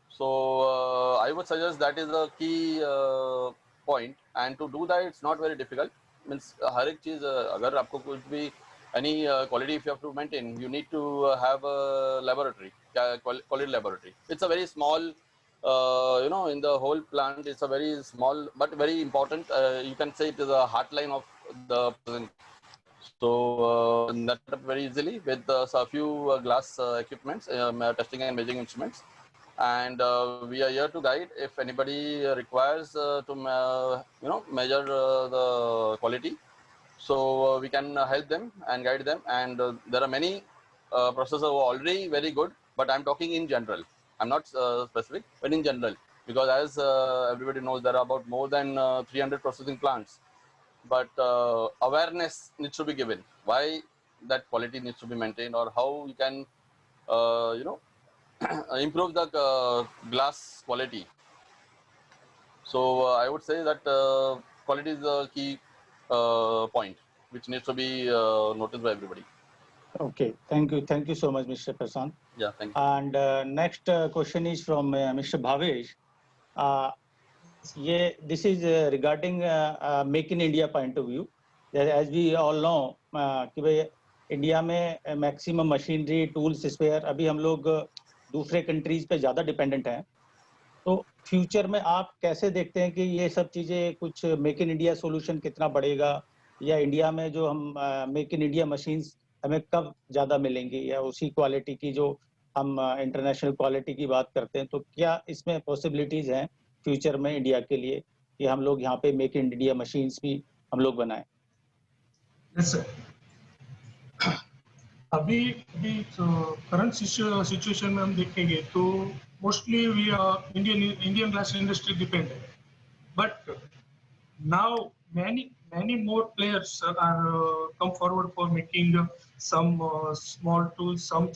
So I would suggest that is a key point, and to do that, it's not very difficult. Means हर एक चीज अगर आपको कुछ भी any quality if you have to maintain, you need to have a laboratory, quality laboratory. It's a very small, in the whole plant, it's a very small but very important. You can say it is a heartline of the present. So that very easily with a few glass equipments, testing and measuring instruments. And we are here to guide if anybody requires to measure the quality. So we can help them and guide them. And there are many processors who are already very good, but I'm talking in general. I'm not specific, but in general, because as everybody knows, there are about more than 300 processing plants. But awareness needs to be given. Why that quality needs to be maintained, or how you can, improve the glass quality. So I would say that quality is the key point which needs to be noticed by everybody. Okay, thank you so much, Mr. Prashant. Yeah, thank you. And next question is from Mr. Bhavesh. This is regarding Make in India point of view. As we all know, कि भाई India में maximum machinery tools spare अभी हम लोग दूसरे countries पे ज़्यादा dependent हैं. तो फ्यूचर में आप कैसे देखते हैं कि ये सब चीज़ें कुछ मेक इन इंडिया सोल्यूशन कितना बढ़ेगा, या इंडिया में जो हम मेक इन इंडिया मशीन्स हमें कब ज़्यादा मिलेंगी, या उसी क्वालिटी की जो हम इंटरनेशनल क्वालिटी की बात करते हैं, तो क्या इसमें पॉसिबिलिटीज़ हैं फ्यूचर में इंडिया के लिए कि हम लोग यहाँ पे मेक इन इंडिया मशीन्स भी हम लोग बनाएं? Yes, sir. अभी करंट सिचुएशन में हम देखेंगे तो mostly we are Indian glass industry dependent, but now many more players are come forward for making some small tools, some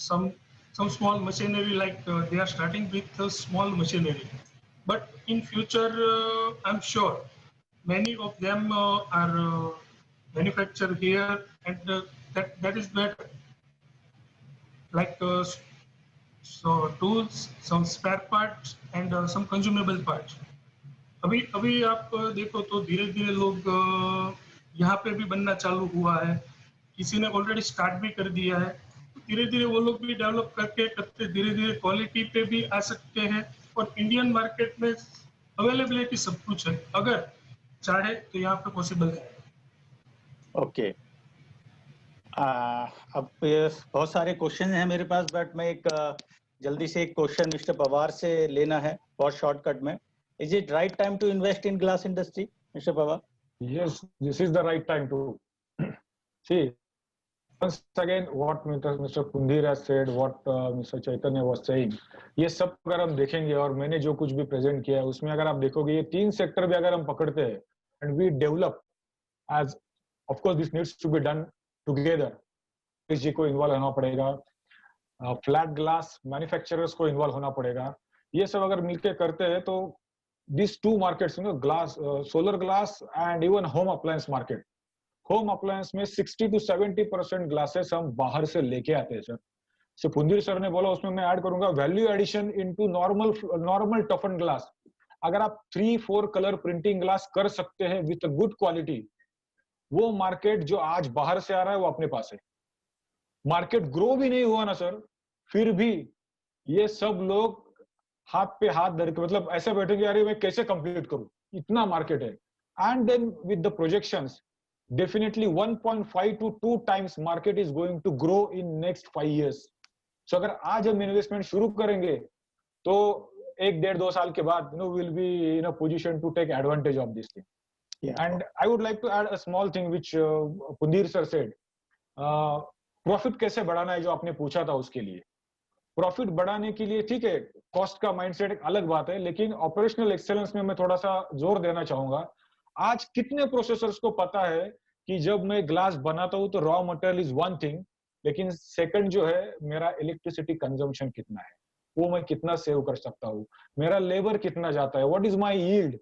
small machinery, like they are starting with small machinery, but in future I'm sure many of them are manufactured here, and that is better. Like so tools, some spare parts and some consumable parts. अभी आप देखो तो धीरे धीरे लोग यहाँ पे भी बनना चालू हुआ है, किसी ने ऑलरेडी स्टार्ट भी कर दिया है, धीरे धीरे वो लोग भी डेवलप करते धीरे धीरे क्वालिटी पे भी आ सकते हैं और इंडियन मार्केट में अवेलेबिलिटी सब कुछ है, अगर चाहे तो यहाँ पे पॉसिबल है। ओके अब बहुत सारे क्वेश्चन हैं मेरे पास, बट मैं एक जल्दी से एक क्वेश्चन मिस्टर पवार से लेना है बहुत शॉर्टकट में। Is it right time to invest in glass industry, mister Pawar? Yes, this is the right time to see. Once again, what Mr. Kundhir has said, what Mr. Chaitanya was saying, ये सब अगर हम देखेंगे और मैंने जो कुछ भी प्रेजेंट किया है उसमें अगर आप देखोगे ये तीन सेक्टर भी अगर हम पकड़ते हैं and we develop as, of course this needs to be done together. किसी को इन्वॉल्व होना पड़ेगा, फ्लैट ग्लास मैन्युफैक्चरर्स को इन्वॉल्व होना पड़ेगा, ये सब अगर मिलके करते हैं तो these two markets, you know, glass, solar glass and even home appliance market. Home appliance में 60 to 70% ग्लासेस हम बाहर से लेके आते हैं सर। सो पुंदीर सर ने बोला, उसमें मैं ऐड करूंगा value addition into normal टफन glass. अगर आप 3-4 कलर प्रिंटिंग ग्लास कर सकते हैं विद गुड क्वालिटी, वो मार्केट जो आज बाहर से आ रहा है वो अपने पास है। मार्केट ग्रो भी नहीं हुआ ना सर, फिर भी ये सब लोग हाथ पे हाथ धर के मतलब ऐसे बैठेंगे, यार मैं कैसे कंप्लीट करूं, इतना मार्केट है। And then with the projections definitely 1.5 to 2 times market is going to grow in next 5 years। So अगर आज हम इन्वेस्टमेंट शुरू करेंगे तो 1-1.5-2 साल के बाद will be in a position to take advantage of this thing. And I would like to add a small thing which Pundir sir said, profit कैसे बढ़ाना है जो आपने पूछा था, उसके लिए प्रॉफिट बढ़ाने के लिए ठीक है कॉस्ट का माइंडसेट एक अलग बात है, लेकिन ऑपरेशनल एक्सेलेंस में मैं थोड़ा सा जोर देना चाहूंगा। आज कितने प्रोसेसर्स को पता है कि जब मैं ग्लास बनाता हूं तो raw material is one thing, लेकिन सेकंड जो है मेरा इलेक्ट्रिसिटी कंजम्पशन कितना है, वो मैं कितना सेव कर सकता हूँ, मेरा लेबर कितना जाता है, व्हाट इज माय यील्ड,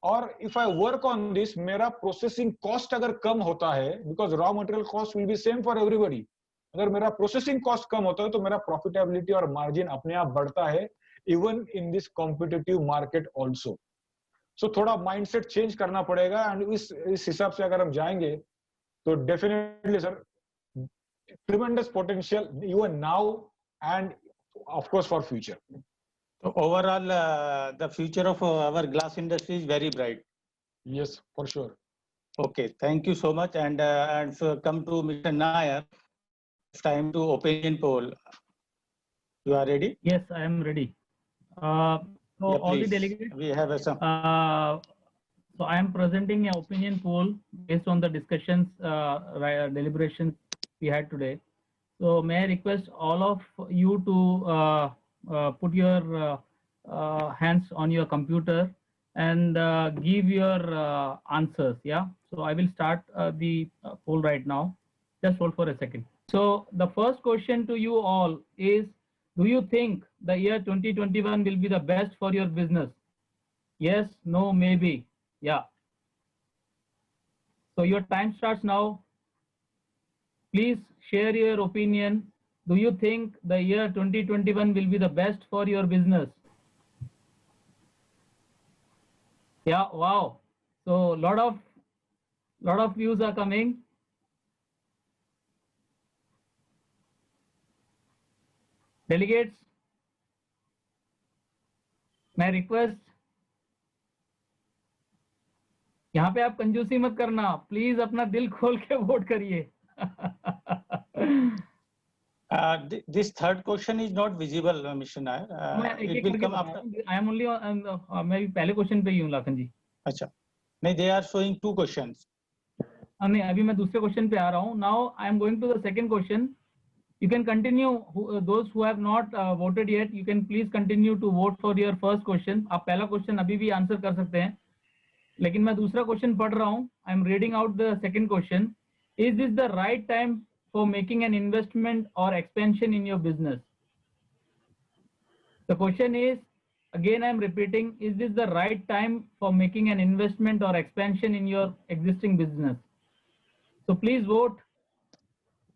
और if I work on this मेरा प्रोसेसिंग कॉस्ट अगर कम होता है, because raw material cost will be same for everybody, अगर मेरा प्रोसेसिंग कॉस्ट कम होता है तो मेरा प्रॉफिटेबिलिटी और मार्जिन अपने आप बढ़ता है, even in this competitive market also. So थोड़ा माइंडसेट चेंज करना पड़ेगा एंड इस हिसाब से अगर हम जाएंगे तो definitely sir tremendous potential even now end of course for future. So overall, the future of our glass industry is very bright. Yes, for sure. Okay, thank you so much. And so come to Mr. Nair. It's time to opinion poll. You are ready? Yes, I am ready. So Yeah, all the please. delegates, We have some. so I am presenting an opinion poll based on the discussions, deliberations we had today. So may I request all of you to put your hands on your computer and give your answers. Yeah. So I will start the poll right now. Just hold for a second. So the first question to you all is, do you think the year 2021 will be the best for your business? Yes, no, maybe. Yeah. So your time starts now. Please share your opinion. Do you think the year 2021 will be the best for your business? Yeah, wow. So lot of views are coming. Delegates, मैं request, यहाँ पे आप कंजूसी मत करना, please अपना दिल खोल के वोट करिए। This third question is not visible, Mr. Nair. It will come after. I am only मैं भी पहले क्वेश्चन पे ही हूँ लाखन जी। अच्छा, नहीं, they are showing 2 questions. नहीं, अभी मैं दूसरे क्वेश्चन पे आ रहा हूँ। Now I am going to the second question. You can continue. Those who have not voted yet, you can please continue to vote for your first question. आप पहला question अभी भी आंसर कर सकते हैं, लेकिन मैं दूसरा क्वेश्चन पढ़ रहा हूँ. I am reading out the second question. Is this the right time for making an investment or expansion in your business? The question is, again I am repeating, is this the right time for making an investment or expansion in your existing business? So please vote.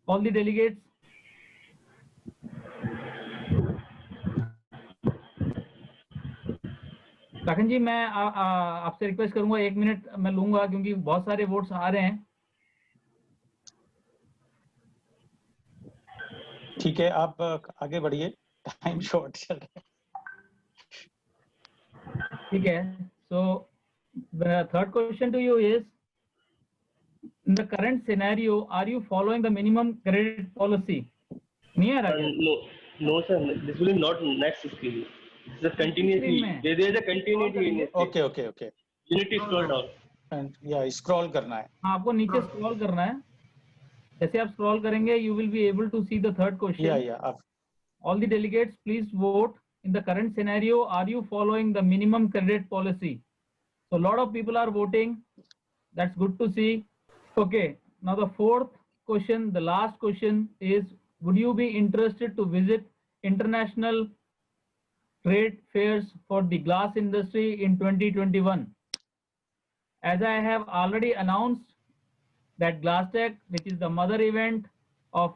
All the delegates. Lakhan जी, मैं आपसे request करूंगा 1 minute मैं लूंगा क्योंकि बहुत सारे votes आ रहे हैं. ठीक है, आप आगे बढ़िए, टाइम शॉर्ट चल रहा है. ठीक है. So the third question to you is, in the current scenario, are you following the minimum credit policy? नहीं आ रहा क्या? No, sir. This will not next screen. It's a continuity. There is a continuity in it. Okay. You need to scroll down. And yeah, scroll करना है. हाँ, आपको नीचे scroll करना है. जैसे आप स्क्रॉल करेंगे, you will be able to see the third question. Yeah. All the delegates, please vote. In the current scenario, are you following the minimum credit policy? So a lot of people are voting. That's good to see. Okay, now the fourth question, the last question is, would you be interested to visit international trade fairs for the glass industry in 2021? As I have already announced that GlassTech, which is the mother event of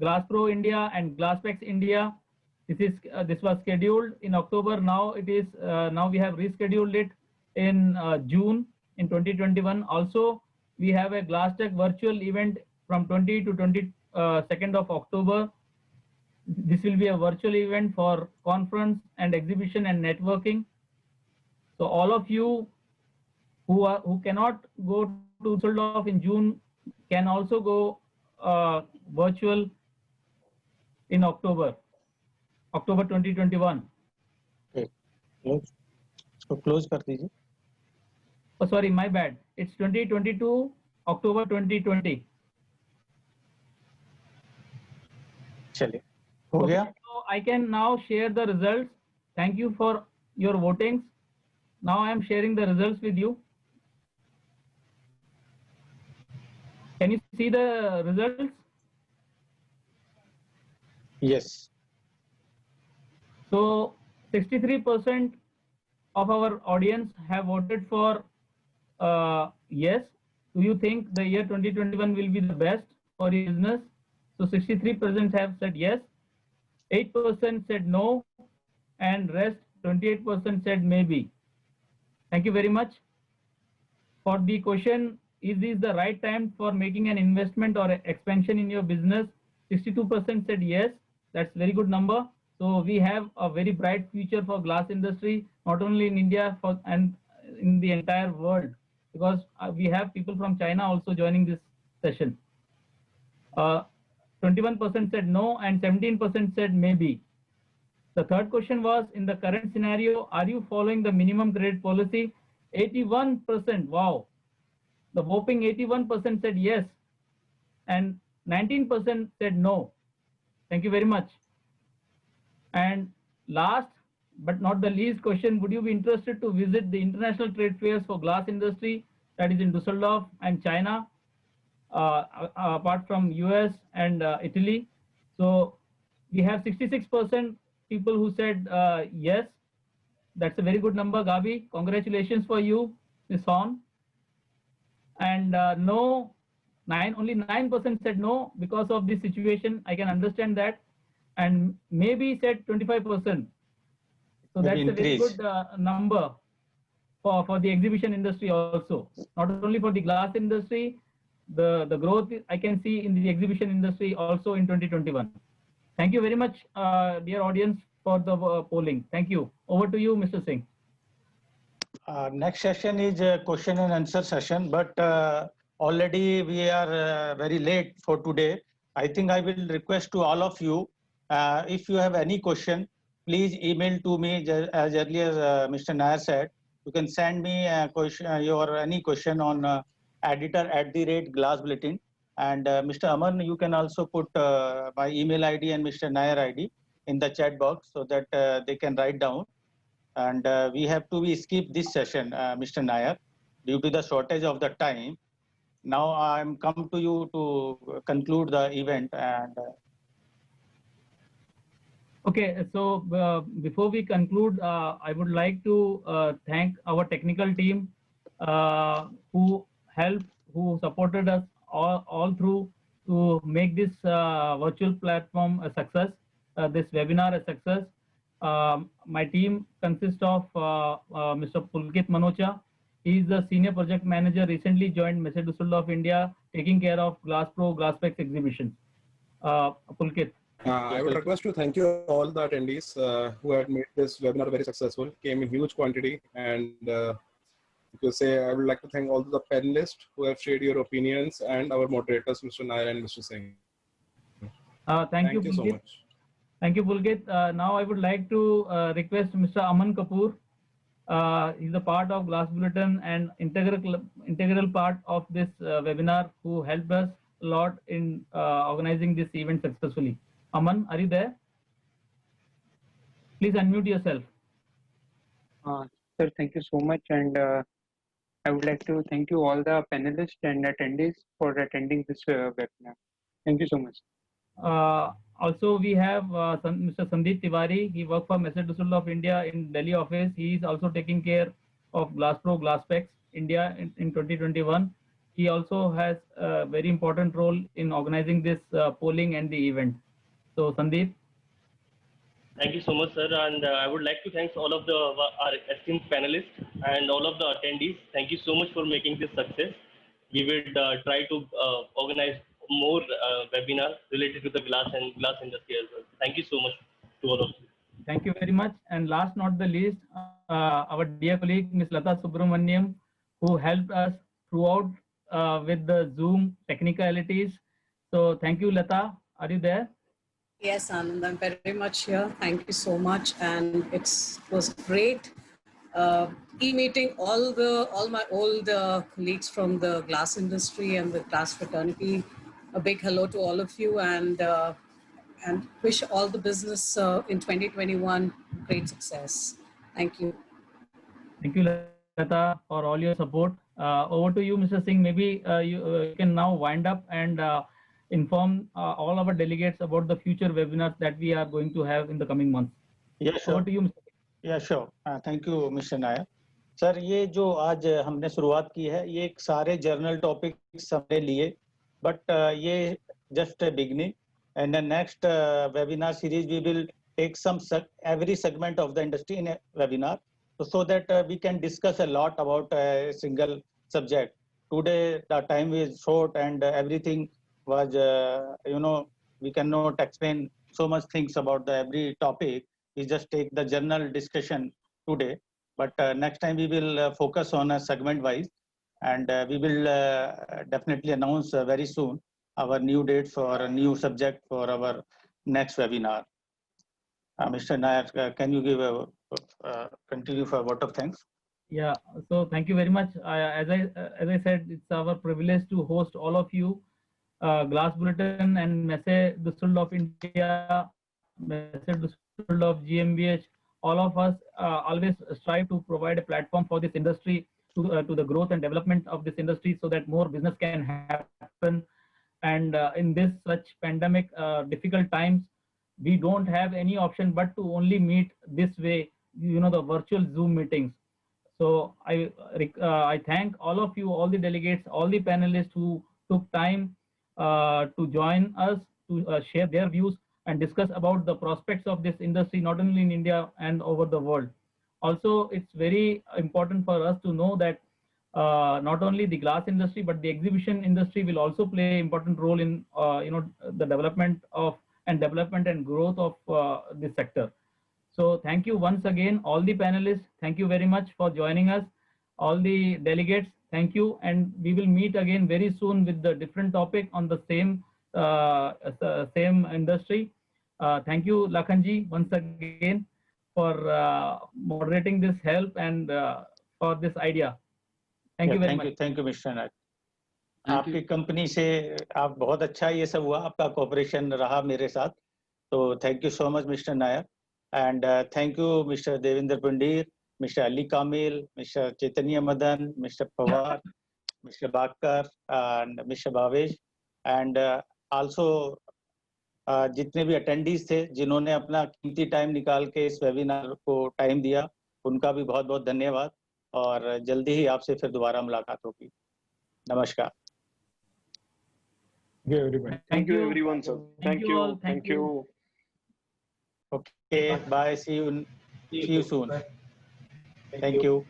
GlassPro India and GlassPex India, this was scheduled in October. Now it is now we have rescheduled it in June in 2021. Also, we have a GlassTech virtual event from 20 to 22nd of October. This will be a virtual event for conference and exhibition and networking. So all of you who cannot go to Düsseldorf in June can also go virtual in October 2021. Okay. So close कर दीजिए. Oh, sorry, my bad. It's 2022 October 2020. चलिए, हो गया. So I can now share the results. Thank you for your votings. Now I am sharing the results with you. Can you see the results? Yes. So 63% of our audience have voted for yes. Do you think the year 2021 will be the best for your business? So 63% have said yes, 8% said no, and rest 28% said maybe. Thank you very much. For the question, is this the right time for making an investment or expansion in your business? 62% said yes. That's very good number. So we have a very bright future for glass industry, not only in India and in the entire world, because we have people from China also joining this session. 21% said no and 17% said maybe. The third question was, in the current scenario, are you following the minimum credit policy? 81%, wow. The whopping 81% said yes and 19% said no. Thank you very much. And last but not the least question, would you be interested to visit the international trade fairs for glass industry that is in Düsseldorf and China, apart from US and Italy? So we have 66% people who said yes. That's a very good number, Gabi. Congratulations for you, Ms. Horn. And no, only 9% said no because of this situation. I can understand that. And maybe said 25%. So that's a very good number for the exhibition industry also. Not only for the glass industry, the growth I can see in the exhibition industry also in 2021. Thank you very much, dear audience, for the polling. Thank you. Over to you, Mr. Singh. Next session is a question and answer session, but already we are very late for today. I think I will request to all of you, if you have any question, please email to me as earlier Mr. Nair said. You can send me a question, any question on editor@glassbulletin. And Mr. Aman, you can also put my email ID and Mr. Nair ID in the chat box so that they can write down. And we have to skip this session, Mr. Nair, due to the shortage of the time. Now I'm come to you to conclude the event. And okay, so before we conclude, I would like to thank our technical team who helped, who supported us all through to make this virtual platform a success, this webinar a success. My team consists of Mr. Pulkit Manocha. He is the senior project manager, recently joined Messe Düsseldorf India, taking care of GlassPro, GlassPex exhibitions. Pulkit. I would request to thank you all the attendees who had made this webinar very successful, came in huge quantity, and to say I would like to thank all the panelists who have shared your opinions and our moderators, Mr. Nair and Mr. Singh. Thank you so much. Thank you, Pulkit. Now I would like to request Mr. Aman Kapoor. He's a part of Glass Bulletin and integral part of this webinar, who helped us a lot in organizing this event successfully. Aman, are you there? Please unmute yourself. Sir, thank you so much, and I would like to thank you all the panelists and attendees for attending this webinar. Thank you so much. Also, we have Mr. Sandeep Tiwari. He works for Messe Düsseldorf India in Delhi office. He is also taking care of GlassPro, GlassPex India in 2021. He also has a very important role in organizing this polling and the event. So, Sandeep. Thank you so much, sir. And I would like to thank all of our esteemed panelists and all of the attendees. Thank you so much for making this success. We will try to organize more webinars related to the glass industry as well. Thank you so much to all of you. Thank you very much. And last not the least, our dear colleague, Ms. Lata Subramaniam, who helped us throughout with the Zoom technicalities. So thank you, Lata. Are you there? Yes, Anand, I'm very much here. Thank you so much. And it was great e-meeting all my old colleagues from the glass industry and the glass fraternity. A big hello to all of you, and wish all the business in 2021 great success. Thank you. Thank you, Lata, for all your support. Over to you, Mr. Singh. Maybe you can now wind up and inform all our delegates about the future webinars that we are going to have in the coming months. Yeah, sure. Over to you, Mr. Yeah, sure. Thank you, Mr. Nair. Sir, ये जो आज हमने शुरुआत की है, ये एक सारे जर्नल टॉपिक्स हमने लिए, but ये just a beginning. And the next webinar series, we will take every segment of the industry in a webinar, so that we can discuss a lot about a single subject. Today the time is short and everything was, we cannot explain so much things about every topic. We just take the general discussion today, but next time we will focus on a segment wise, and we will definitely announce very soon our new date for a new subject for our next webinar. Mr. Nair, can you give continue for a vote of thanks? Yeah, so thank you very much. As I said, it's our privilege to host all of you, Glass Bulletin and Messe Düsseldorf India, Messe Düsseldorf GmbH. All of us always strive to provide a platform for this industry, to the growth and development of this industry, so that more business can happen. And in this such pandemic difficult times, we don't have any option but to only meet this way, the virtual Zoom meetings. So I thank all of you, all the delegates, all the panelists who took time to join us, to share their views and discuss about the prospects of this industry, not only in India and over the world. Also, it's very important for us to know that not only the glass industry, but the exhibition industry will also play an important role in the development and growth of this sector. So thank you once again, all the panelists. Thank you very much for joining us. All the delegates, thank you. And we will meet again very soon with the different topic on the same industry. Thank you, Lakhanji, once again for moderating this help and for this idea. Thank you very much. Thank you, Mr. Nair. आपकी company से आप बहुत अच्छा ये सब हुआ, आपका cooperation रहा मेरे साथ, तो thank you so much mister Nair, and thank you mister Devendra Pundir, mister Ali Kamil, mister Chaitanya Madan, mister Pawar, mister Bakar and mister Bhavesh, and also जितने भी अटेंडीज थे जिन्होंने अपना कीमती टाइम निकाल के इस वेबिनार को टाइम दिया, उनका भी बहुत बहुत धन्यवाद, और जल्दी ही आपसे फिर दोबारा मुलाकात होगी। नमस्कार। Give everybody. Thank you, everyone, sir. Thank you all. Thank you. Okay, bye. See you soon. Bye. Thank you.